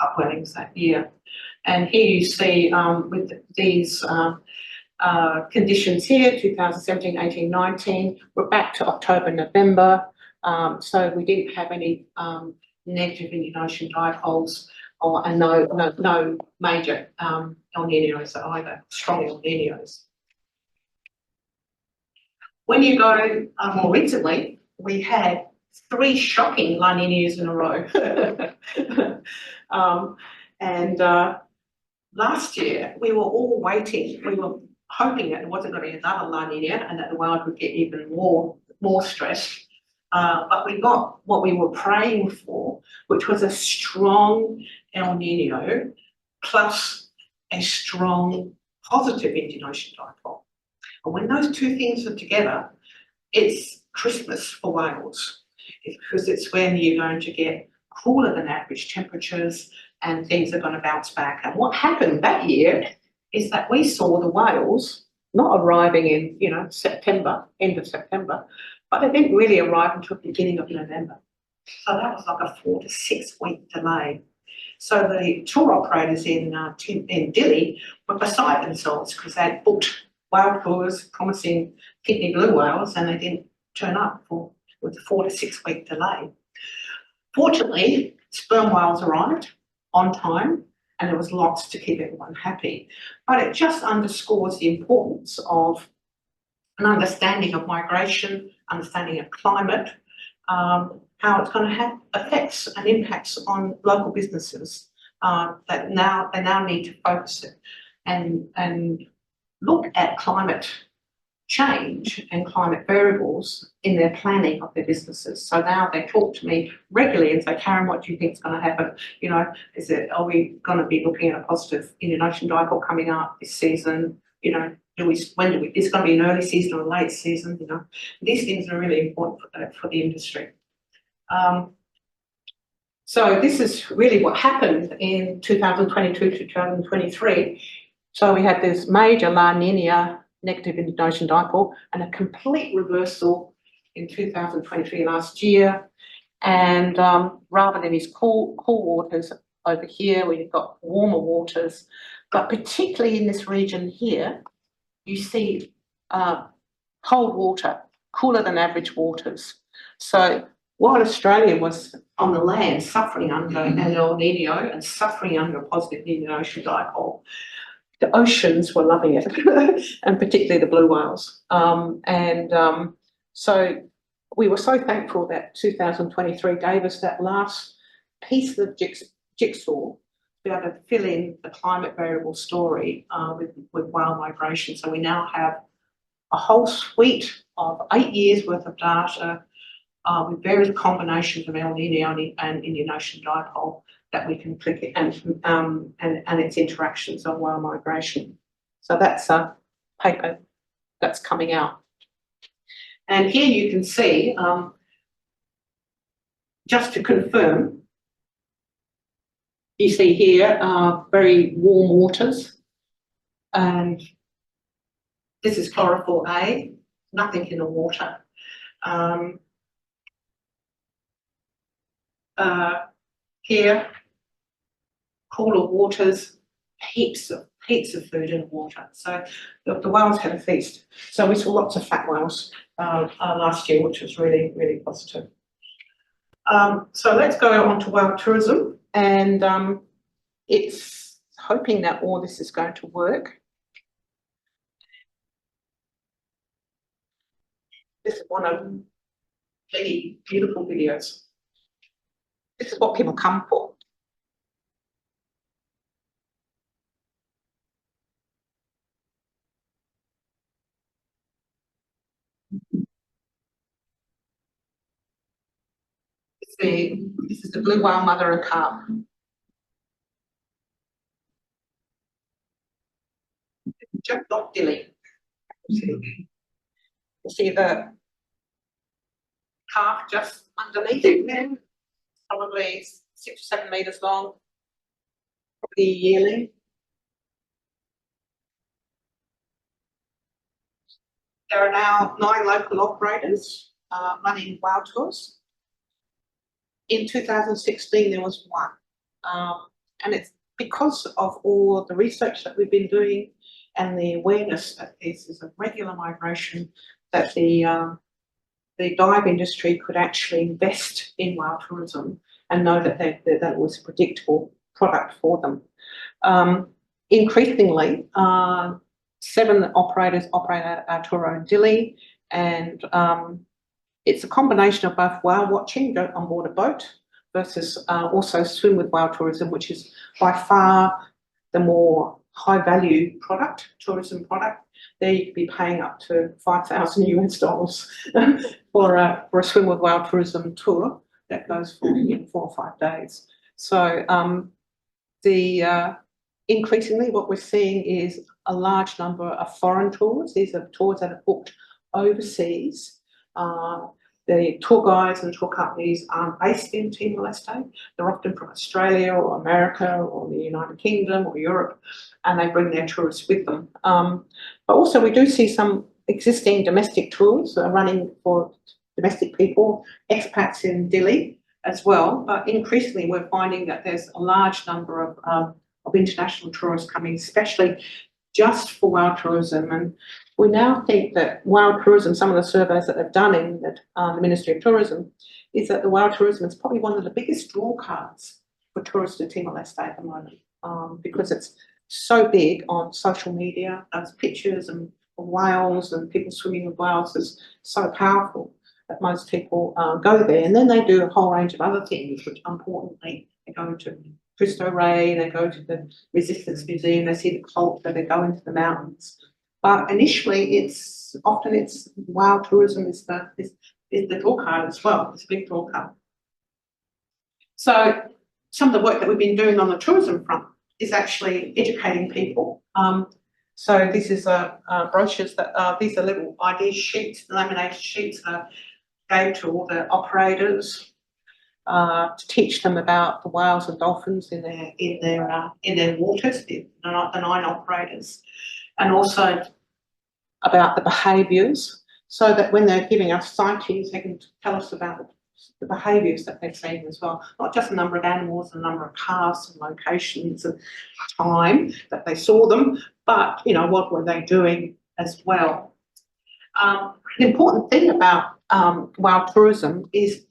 upwellings that year. And here you see with these conditions here, 2017, 18, 19, we're back to October, November. So we didn't have any negative Indian Ocean dipoles and no major El Niños either, strong El Niños. When you go more recently, we had 3 shocking La Niñas in a row. Last year, we were all waiting. We were hoping that there wasn't going to be another La Nina and that the world would get even more stressed. But we got what we were praying for, which was a strong El Nino plus a strong positive Indian Ocean dipole. And when those two things are together, it's Christmas for whales, because it's when you're going to get cooler than average temperatures and things are going to bounce back. And what happened that year is that we saw the whales not arriving in, September, end of September, but they didn't really arrive until the beginning of November. So that was like a 4 to 6 week delay. So the tour operators in Dili were beside themselves because they had booked whale tours promising kidney blue whales and they didn't turn up with a 4 to 6 week delay. Fortunately, sperm whales arrived on time and there was lots to keep everyone happy. But it just underscores the importance of an understanding of migration, understanding of climate, how it's going to have effects and impacts on local businesses that they now need to focus and look at climate change and climate variables in their planning of their businesses. So now they talk to me regularly and say, Karen, what do you think is going to happen? Are we going to be looking at a positive Indian Ocean dipole coming up this season? Is it going to be an early season or a late season? These things are really important for the industry. So this is really what happened in 2022 to 2023. So we had this major La Nina negative Indian Ocean dipole and a complete reversal in 2023 last year. And rather than these cool waters over here, we've got warmer waters, but particularly in this region here, you see cold water, cooler than average waters. So while Australia was on the land suffering under an El Nino and suffering under a positive Indian Ocean dipole, the oceans were loving it, and particularly the blue whales. So we were so thankful that 2023 gave us that last piece of the jigsaw to be able to fill in the climate variable story with whale migration. So we now have a whole suite of 8 years worth of data with various combinations of El Nino and Indian Ocean dipole that we can click it and its interactions on whale migration. So that's a paper – that's coming out. And here you can see just to confirm, you see here very warm waters, and this is chlorophyll A, nothing in the water. Here, cooler waters, heaps of food in the water. So the whales had a feast. So we saw lots of fat whales last year, which was really, really positive. So let's go on to whale tourism, and it's hoping that all this is going to work. This is one of many beautiful videos. This is what people come for. This is the blue whale mother and calf. Just off Dilly. You see the calf just underneath it, probably 6 or 7 meters long, probably a yearling. There are now 9 local operators running whale tours. In 2016, there was 1. And it's because of all the research that we've been doing and the awareness that this is a regular migration, that the dive industry could actually invest in whale tourism and know that that was a predictable product for them. Increasingly, 7 operators operate our tour in Dili, and it's a combination of both whale watching, go on board a boat, versus also swim with whale tourism, which is by far the more high value product, tourism product. There you could be paying up to $5,000 US for a swim with whale tourism tour that goes for 4 or 5 days. So increasingly what we're seeing is a large number of foreign tours. These are tours that are booked overseas. The tour guides and tour companies aren't based in Timor-Leste. They're often from Australia or America or the United Kingdom or Europe, and they bring their tourists with them. But also we do see some existing domestic tours running for domestic people, expats in Dili as well. But increasingly we're finding that there's a large number of international tourists coming, especially just for whale tourism. And we now think that whale tourism, some of the surveys that they've done in the Ministry of Tourism, is that the whale tourism is probably one of the biggest draw cards for tourists to Timor-Leste at the moment, because it's so big on social media. Those pictures and whales and people swimming with whales is so powerful that most people go there. And then they do a whole range of other things, which importantly, they go to Cristo Rey, they go to the Resistance Museum, they see the culture, they go into the mountains. But initially, it's whale tourism is the draw card as well. It's a big draw card. So some of the work that we've been doing on the tourism front is actually educating people. So this is brochures that these are little ID sheets, laminated sheets that I gave to all the operators to teach them about the whales and dolphins in their waters, the 9 operators, and also about the behaviours, so that when they're giving us sightings, they can tell us about the behaviours that they've seen as well, not just the number of animals, the number of casts and locations and time that they saw them, but what were they doing as well. The important thing about whale tourism is,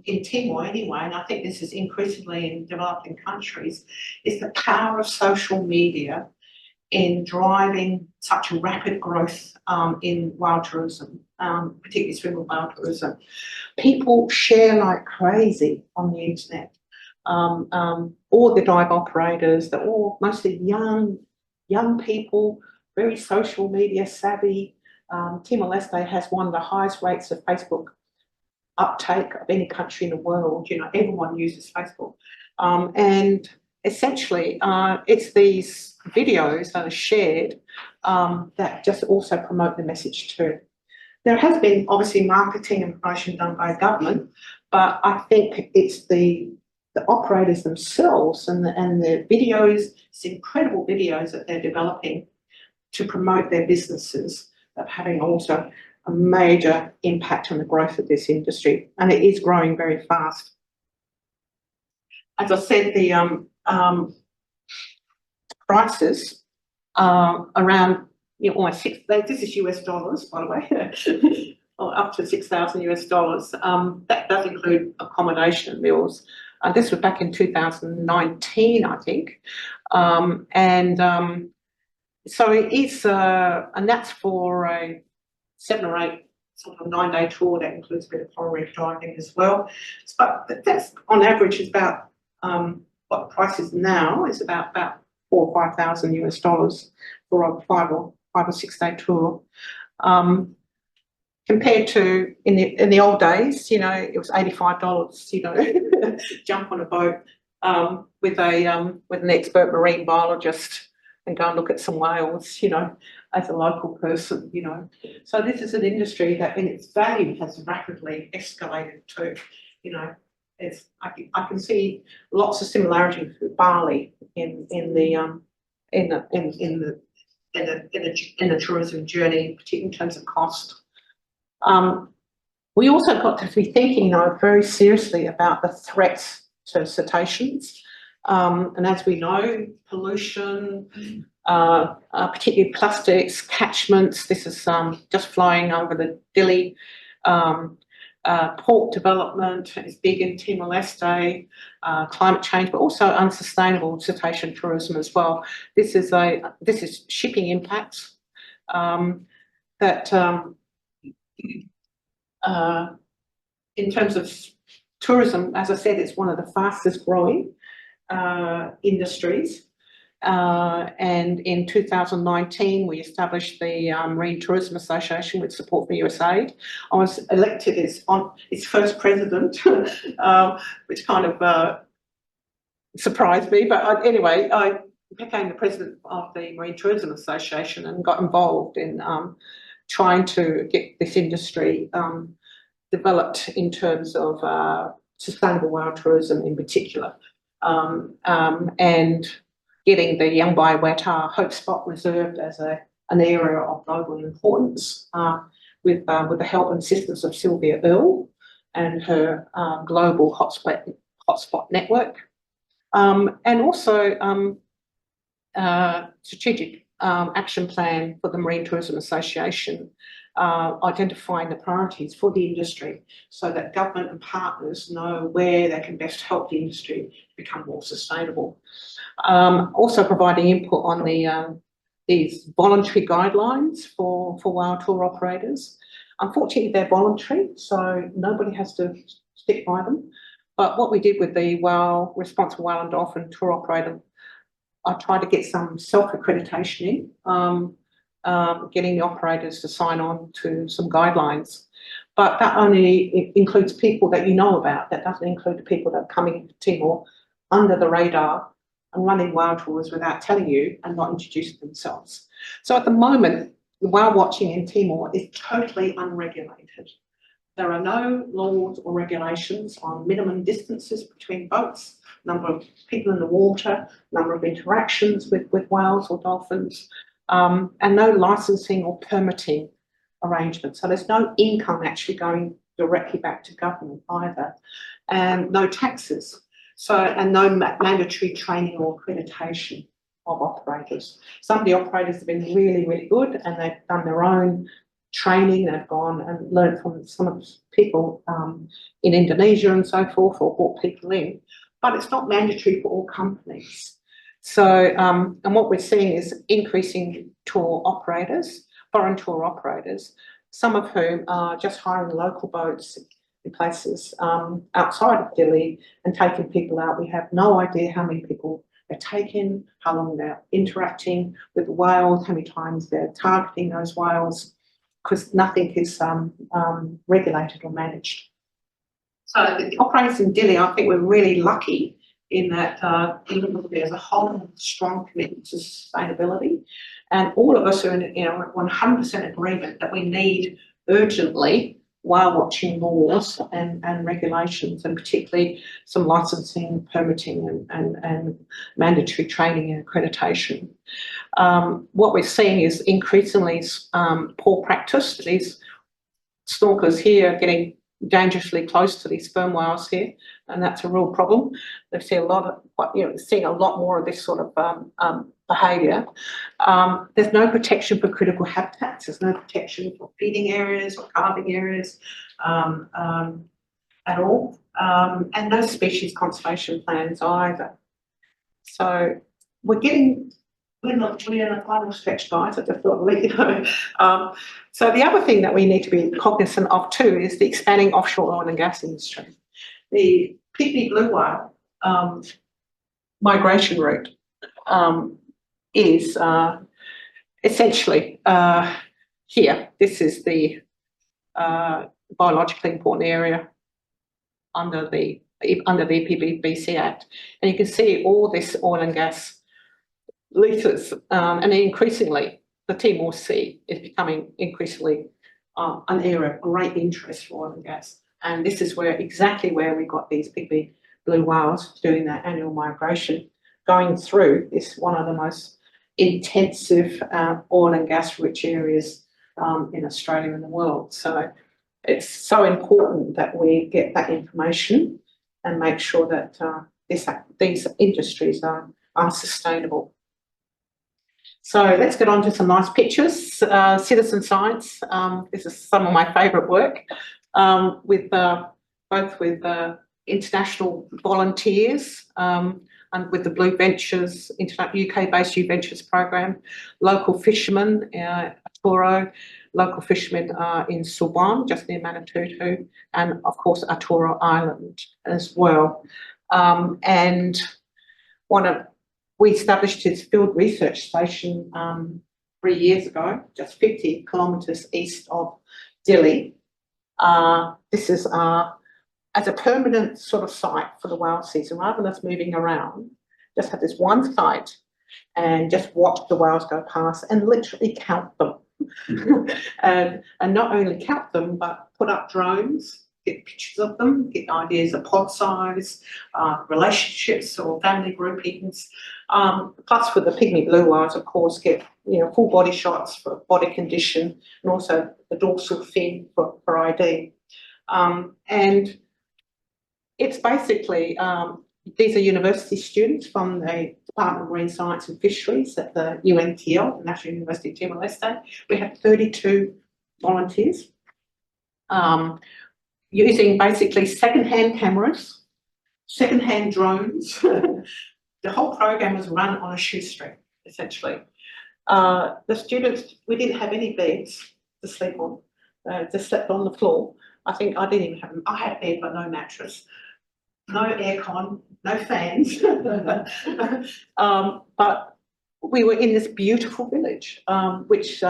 in Timor anyway, and I think this is increasingly in developing countries, is the power of social media in driving such a rapid growth in whale tourism, particularly swim with whale tourism. People share like crazy on the internet. All the dive operators, they're all mostly young people, very social media savvy. Timor-Leste has one of the highest rates of Facebook uptake of any country in the world. Everyone uses Facebook. And essentially, it's these videos that are shared that just also promote the message too. There has been obviously marketing and promotion done by government, but I think it's the operators themselves and the videos, it's incredible videos that they're developing to promote their businesses that are having also a major impact on the growth of this industry, and it is growing very fast. As I said, the prices are around, almost this is US dollars, by the way, or up to $6,000. That does include accommodation and meals. This was back in 2019, I think. So it is, and that's for a 7 or 8 sort of 9-day tour that includes a bit of coral reef diving as well. But that's on average is about what the price is now is about $4,000 or $5,000 for a 5 or 6 day tour. Compared to in the old days, it was $85, jump on a boat with an expert marine biologist and go and look at some whales, as a local person, So this is an industry that in its value has rapidly escalated too, I can see lots of similarities with Bali in the tourism journey, particularly in terms of cost. We also got to be thinking, very seriously about the threats to cetaceans. And as we know, pollution, particularly plastics, catchments, this is just flying over the Dili, port development is big in Timor-Leste, climate change, but also unsustainable cetacean tourism as well. This is shipping impacts that in terms of tourism, as I said, it's one of the fastest growing industries. And in 2019, we established the Marine Tourism Association with support from USAID. I was elected as its first president, which kind of surprised me. But anyway, I became the president of the Marine Tourism Association and got involved in trying to get this industry developed in terms of sustainable whale tourism in particular, and getting the Yangbai Weta Hope Spot reserved as an area of global importance with the help and assistance of Sylvia Earle and her global hotspot network, and also strategic action plan for the Marine Tourism Association, identifying the priorities for the industry so that government and partners know where they can best help the industry to become more sustainable. Also providing input on these voluntary guidelines for whale tour operators. Unfortunately, they're voluntary, so nobody has to stick by them. But what we did with the responsible whale and dolphin tour operator, I tried to get some self-accreditation in, getting the operators to sign on to some guidelines. But that only includes people that you know about. That doesn't include the people that are coming to Timor under the radar and running whale tours without telling you and not introducing themselves. So at the moment, the whale watching in Timor is totally unregulated. There are no laws or regulations on minimum distances between boats, number of people in the water, number of interactions with whales or dolphins, and no licensing or permitting arrangements. So there's no income actually going directly back to government either, and no taxes. So, and no mandatory training or accreditation of operators. Some of the operators have been really, really good and they've done their own training. They've gone and learned from some of the people in Indonesia and so forth, or brought people in, but it's not mandatory for all companies. So, and what we're seeing is increasing tour operators, foreign tour operators, some of whom are just hiring local boats in places outside of Dili and taking people out. We have no idea how many people they're taking, how long they're interacting with whales, how many times they're targeting those whales, because nothing is regulated or managed. So the operators in Dili, I think we're really lucky in that there's a whole strong commitment to sustainability, and all of us are in 100% agreement that we need urgently whale watching laws and regulations, and particularly some licensing, permitting and mandatory training and accreditation. What we're seeing is increasingly poor practice. These snorkelers here are getting dangerously close to these sperm whales here, and that's a real problem. They've seen a lot of, seeing a lot more of this sort of behaviour. There's no protection for critical habitats. There's no protection for feeding areas or calving areas at all, and no species conservation plans either. So we're in the final stretch, guys. I just thought I'd let you know. So the other thing that we need to be cognizant of too is the expanding offshore oil and gas industry. The pygmy blue whale migration route is essentially here. This is the biologically important area under the EPBC Act, and you can see all this oil and gas leases, and increasingly the Timor-Leste is becoming increasingly an area of great interest for oil and gas. And this is exactly where we got these pygmy blue whales doing their annual migration, going through this one of the most intensive oil and gas rich areas in Australia and the world. So it's so important that we get that information and make sure that these industries are sustainable. So let's get on to some nice pictures. Citizen science. This is some of my favourite work with both with international volunteers and with the Blue Ventures, UK-based New Ventures program, local fishermen, Arturo, local fishermen in Suwan, just near Manatutu, and of course Arturo Island as well. And we established this field research station 3 years ago, just 50 kilometres east of Dili. This is as a permanent sort of site for the whale season, rather than us moving around, just have this one site and just watch the whales go past and literally count them. and not only count them, but put up drones, get pictures of them, get ideas of pod size, relationships or family groupings. Plus with the pygmy blue whales, of course, get full body shots for body condition and also the dorsal fin for ID. And it's basically, these are university students from the Department of Marine Science and Fisheries at the UNTL, the National University of Timor-Leste. We have 32 volunteers using basically second-hand cameras, second-hand drones. The whole program was run on a shoestring, essentially. The students, we didn't have any beds to sleep on. Just slept on the floor. I think I didn't even have them. I had a bed but no mattress, no aircon, no fans. But we were in this beautiful village, which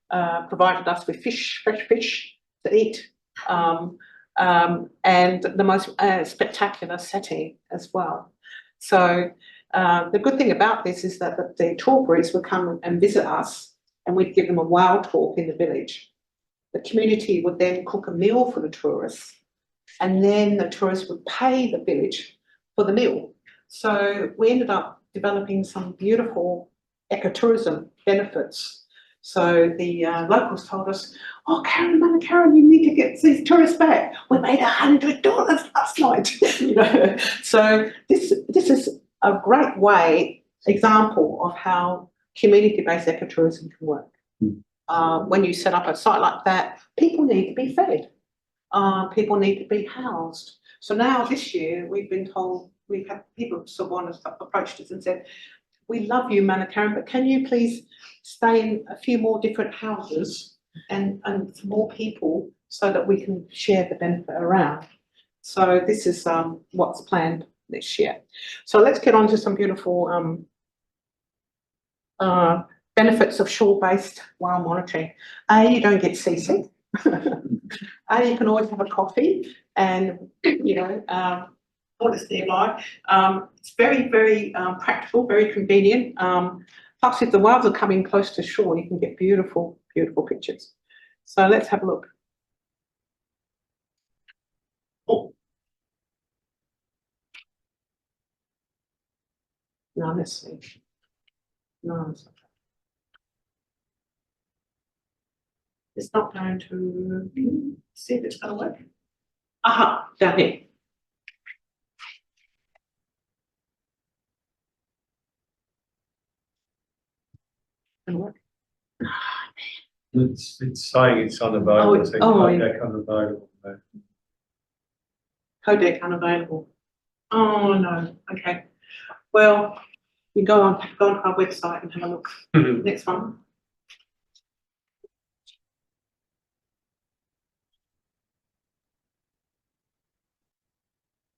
provided us with fresh fish to eat, and the most spectacular setting as well. So the good thing about this is that the tour groups would come and visit us, and we'd give them a whale talk in the village. The community would then cook a meal for the tourists, and then the tourists would pay the village for the meal. So we ended up developing some beautiful ecotourism benefits. So the locals told us, "Oh, Karen, you need to get these tourists back. We made $100 last night." So this is a great example of how community-based ecotourism can work. When you set up a site like that, people need to be fed. People need to be housed. So now this year we've been told, we've had people of Suwan approached us and said, "We love you, Karen, but can you please stay in a few more different houses and more people so that we can share the benefit around?" So this is what's planned this year. So let's get on to some beautiful benefits of shore-based whale monitoring. You don't get seasick. You can always have a coffee, and what is nearby. It's very, very practical, very convenient. Plus, if the whales are coming close to shore, you can get beautiful, beautiful pictures. So let's have a look. No, let's see. No, it's not going to see if it's going to work. Aha, down here. Gonna work. It's saying it's unavailable. It's yeah. unavailable. Codec unavailable. Oh no. Okay. Well, you go on our website and have a look. Next one.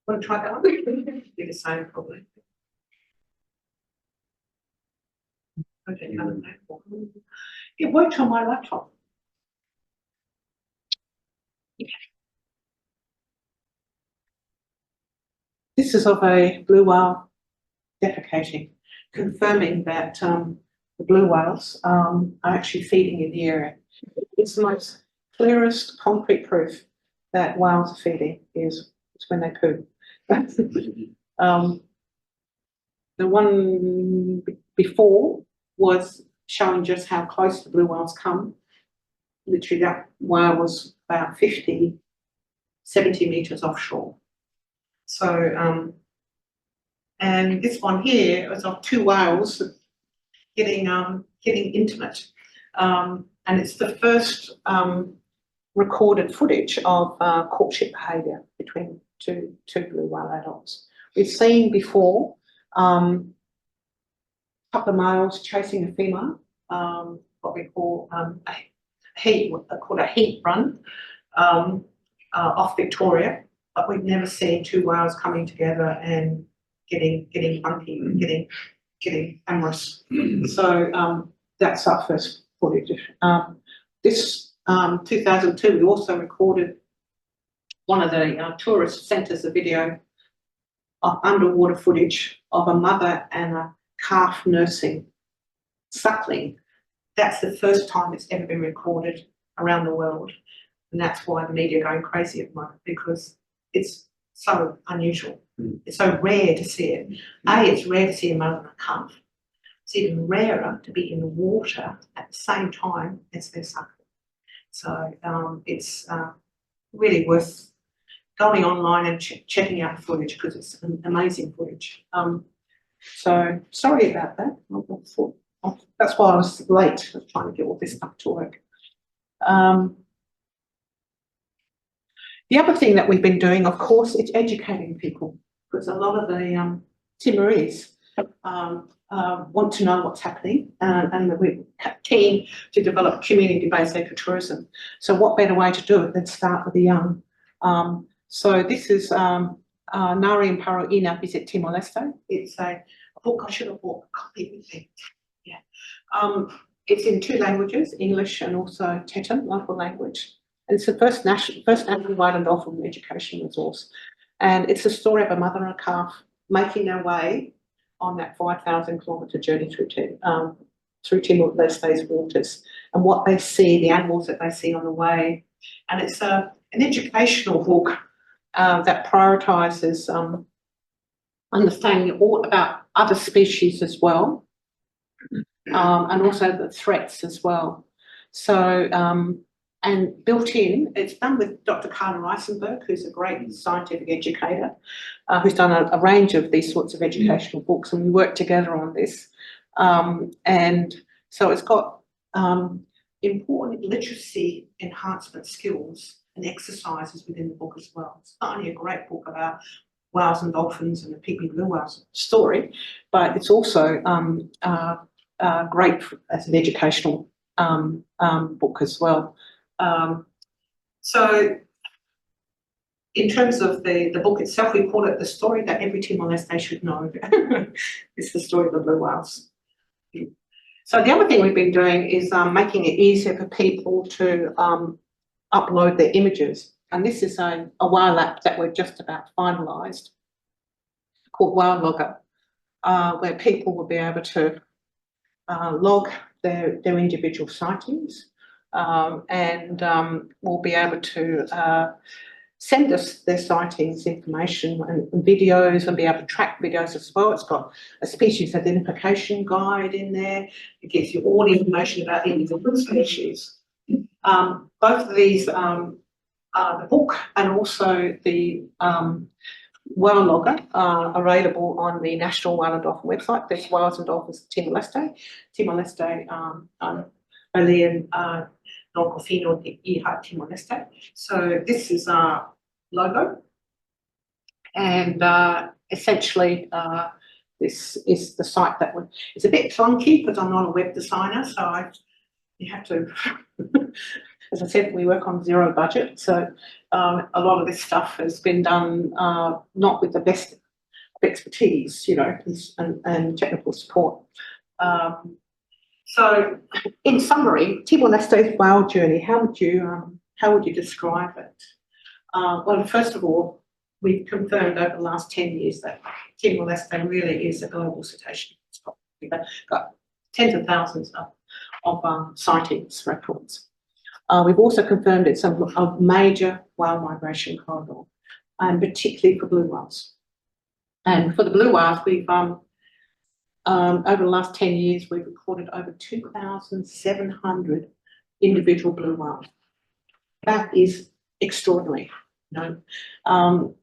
Want to try that one? Be the same probably. Okay, unavailable. It worked on my laptop. Okay. This is of a blue whale defecating, confirming that the blue whales are actually feeding in the area. It's the most clearest concrete proof that whales are feeding is when they poo. The one before was showing just how close the blue whales come. Literally that whale was about 50, 70 metres offshore. So, and this one here was of two whales getting intimate. And it's the first recorded footage of courtship behaviour between two blue whale adults. We've seen before a couple of males chasing a female, what we call a heat run off Victoria, but we've never seen two whales coming together and getting funky and getting amorous. So that's our first footage. This 2002, we also recorded one of the tourists sent us a video of underwater footage of a mother and a calf nursing, suckling. That's the first time it's ever been recorded around the world. And that's why the media are going crazy at the moment, because it's so unusual. It's so rare to see it. It's rare to see a mother and a calf. It's even rarer to be in the water at the same time as they're suckling. So it's really worth going online and checking out the footage, because it's an amazing footage. So sorry about that. That's why I was late. I was trying to get all this stuff to work. The other thing that we've been doing, of course, is educating people, because a lot of the Timorese want to know what's happening, and we're keen to develop community-based ecotourism. So what better way to do it than start with the young? So this is Nari and Paroina Visit Timor-Leste. It's a book. I should have bought a copy with me. Yeah. It's in two languages, English and also Teton, local language. And it's the first national wild and dolphin education resource. And it's the story of a mother and a calf making their way on that 5,000-kilometre journey through Timor-Leste's waters, and what they see, the animals that they see on the way. And it's an educational book that prioritises understanding all about other species as well, and also the threats as well. So, and built in, it's done with Dr. Karen Edyvane, who's a great scientific educator, who's done a range of these sorts of educational books, and we work together on this. And so it's got important literacy enhancement skills and exercises within the book as well. It's not only a great book about whales and dolphins and the pygmy blue whales story, but it's also great as an educational book as well. So in terms of the book itself, we call it The Story That Every Timor-Leste Should Know. It's the story of the blue whales. So the other thing we've been doing is making it easier for people to upload their images. And this is a whale app that we're just about finalised, called Whale Logger, where people will be able to log their individual sightings, and we'll be able to send us their sightings information and videos, and be able to track videos as well. It's got a species identification guide in there. It gives you all the information about the individual species. Both of these, the book and also the whale logger are available on the National Whale and Dolphin website. There's whales and dolphins of Timor-Leste. Timor-Leste, Balean, non-confino iha Timor-Leste. So this is our logo. And essentially, this is the site that it's a bit clunky because I'm not a web designer, so you have to, as I said, we work on zero budget. So a lot of this stuff has been done not with the best expertise, you know, and technical support. So in summary, Timor-Leste's whale journey, how would you describe it? Well, first of all, we've confirmed over the last 10 years that Timor-Leste really is a global cetacean spot. We've got tens of thousands of sightings records. We've also confirmed it's a major whale migration corridor, and particularly for blue whales. And for the blue whales, we've over the last 10 years, we've recorded over 2,700 individual blue whales. That is extraordinary. You know,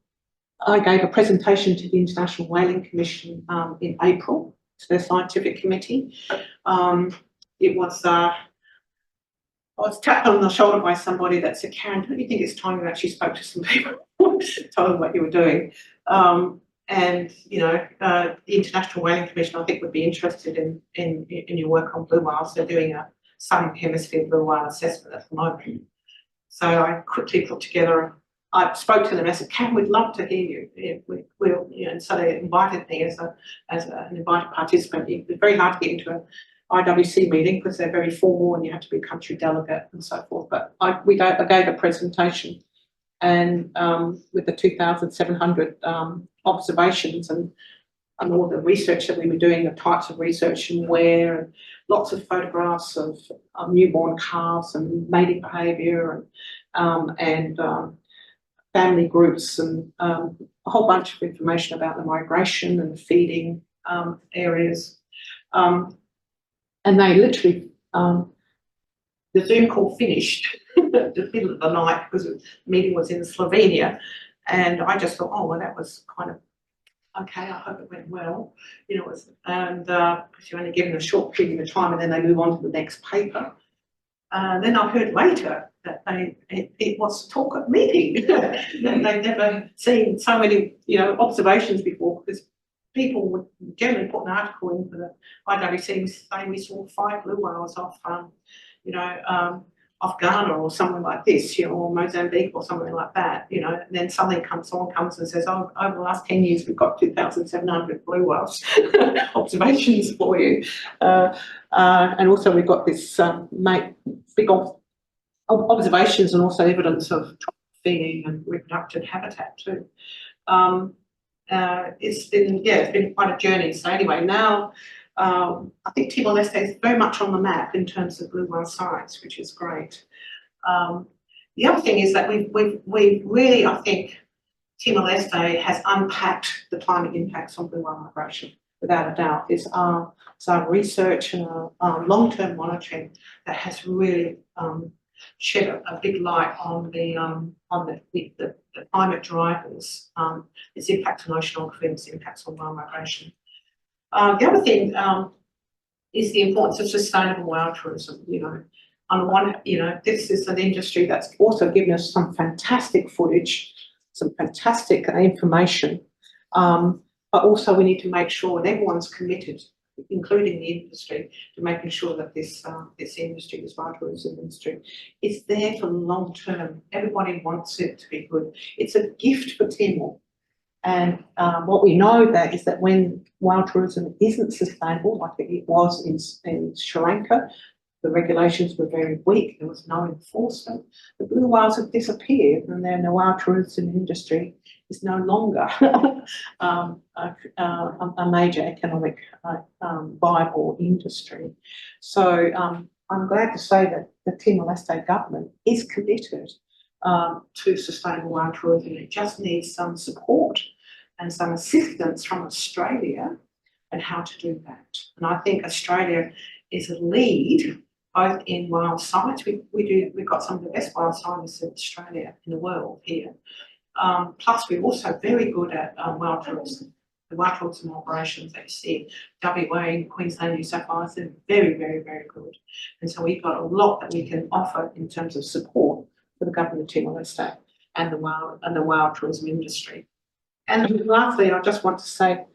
I gave a presentation to the International Whaling Commission in April to their scientific committee. It was I was tapped on the shoulder by somebody that said, "Karen, don't you think it's time you actually spoke to some people, told them what you were doing?" And you know, the International Whaling Commission, I think, would be interested in your work on blue whales. They're doing a Southern Hemisphere blue whale assessment at the moment. So I quickly put together. I spoke to them and I said, "Karen, we'd love to hear you." We'll, you know, and so they invited me as an invited participant. It's very hard to get into an IWC meeting because they're very formal and you have to be a country delegate and so forth. But I gave a presentation, and with the 2,700 observations and all the research that we were doing, the types of research and where, and lots of photographs of newborn calves and mating behaviour and family groups, and a whole bunch of information about the migration and feeding areas. And they literally, the Zoom call finished at the middle of the night because the meeting was in Slovenia. And I just thought, oh, well, that was kind of okay. I hope it went well, you know. Because you're only given a short period of time, and then they move on to the next paper. Then I heard later that it was a talk at meeting. They'd never seen so many, you know, observations before, because people would generally put an article in for the IWC saying we saw 5 blue whales off, you know, off Ghana or somewhere like this, you know, or Mozambique or something like that, you know. And then someone comes and says, "Oh, over the last 10 years, we've got 2,700 blue whales observations for you." And also we've got this big observations and also evidence of feeding and reproductive habitat too. It's been quite a journey. So anyway, now I think Timor-Leste is very much on the map in terms of blue whale science, which is great. The other thing is that we've really, I think, Timor-Leste has unpacked the climate impacts on blue whale migration, without a doubt. It's our research and our long-term monitoring that has really shed a big light on the climate drivers, its impact on oceanography and its impacts on whale migration. The other thing is the importance of sustainable whale tourism. You know, on one, you know, this is an industry that's also given us some fantastic footage, some fantastic information, but also we need to make sure that everyone's committed, including the industry, to making sure that this industry, this whale tourism industry, is there for the long term. Everybody wants it to be good. It's a gift for Timor. And what we know that is that when whale tourism isn't sustainable, like it was in Sri Lanka, the regulations were very weak, there was no enforcement, the blue whales have disappeared, and then the whale tourism industry is no longer a major economic viable industry. So I'm glad to say that the Timor-Leste government is committed to sustainable whale tourism. It just needs some support and some assistance from Australia and how to do that. And I think Australia is a lead both in wild science. We've got some of the best wild scientists in Australia in the world here. Plus we're also very good at wild tourism. The wild tourism operations that you see, WA, Queensland, New South Wales, they're very, very, very good. And so we've got a lot that we can offer in terms of support for the government of Timor-Leste and the wild tourism industry. And lastly, I just want to say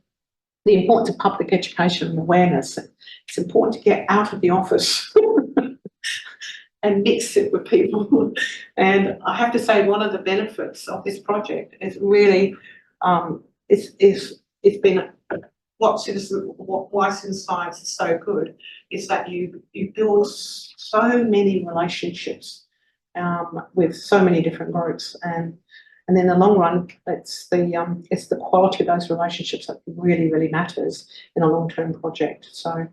the importance of public education and awareness. It's important to get out of the office and mix it with people. And I have to say, one of the benefits of this project is really, it's been why citizen science is so good is that you build so many relationships with so many different groups, and in the long run, it's the quality of those relationships that really, really matters in a long-term project. So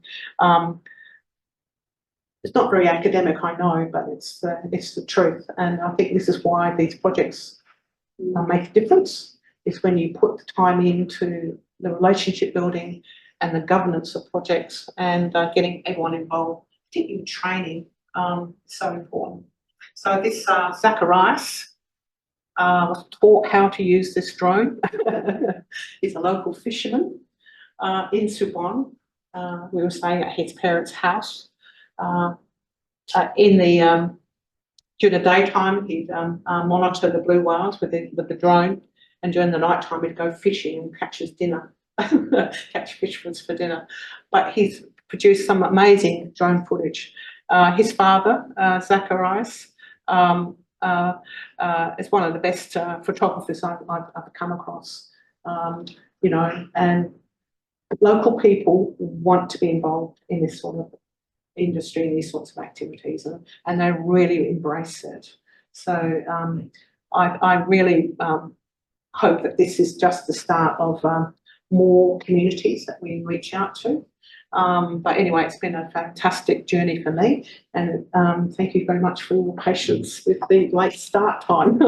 it's not very academic, I know, but it's the truth. And I think this is why these projects make a difference, is when you put the time into the relationship building and the governance of projects and getting everyone involved, particularly training, so important. So this Zacharias was taught how to use this drone. He's a local fisherman in Subon. We were staying at his parents' house. During the daytime, he'd monitor the blue whales with the drone, and during the night time, he'd go fishing and catch his dinner, catch fish for dinner. But he's produced some amazing drone footage. His father, Zacharias, is one of the best photographers I've come across. You know, and local people want to be involved in this sort of industry and these sorts of activities, and they really embrace it. So I really hope that this is just the start of more communities that we reach out to. But anyway, it's been a fantastic journey for me, and thank you very much for your patience with the late start time.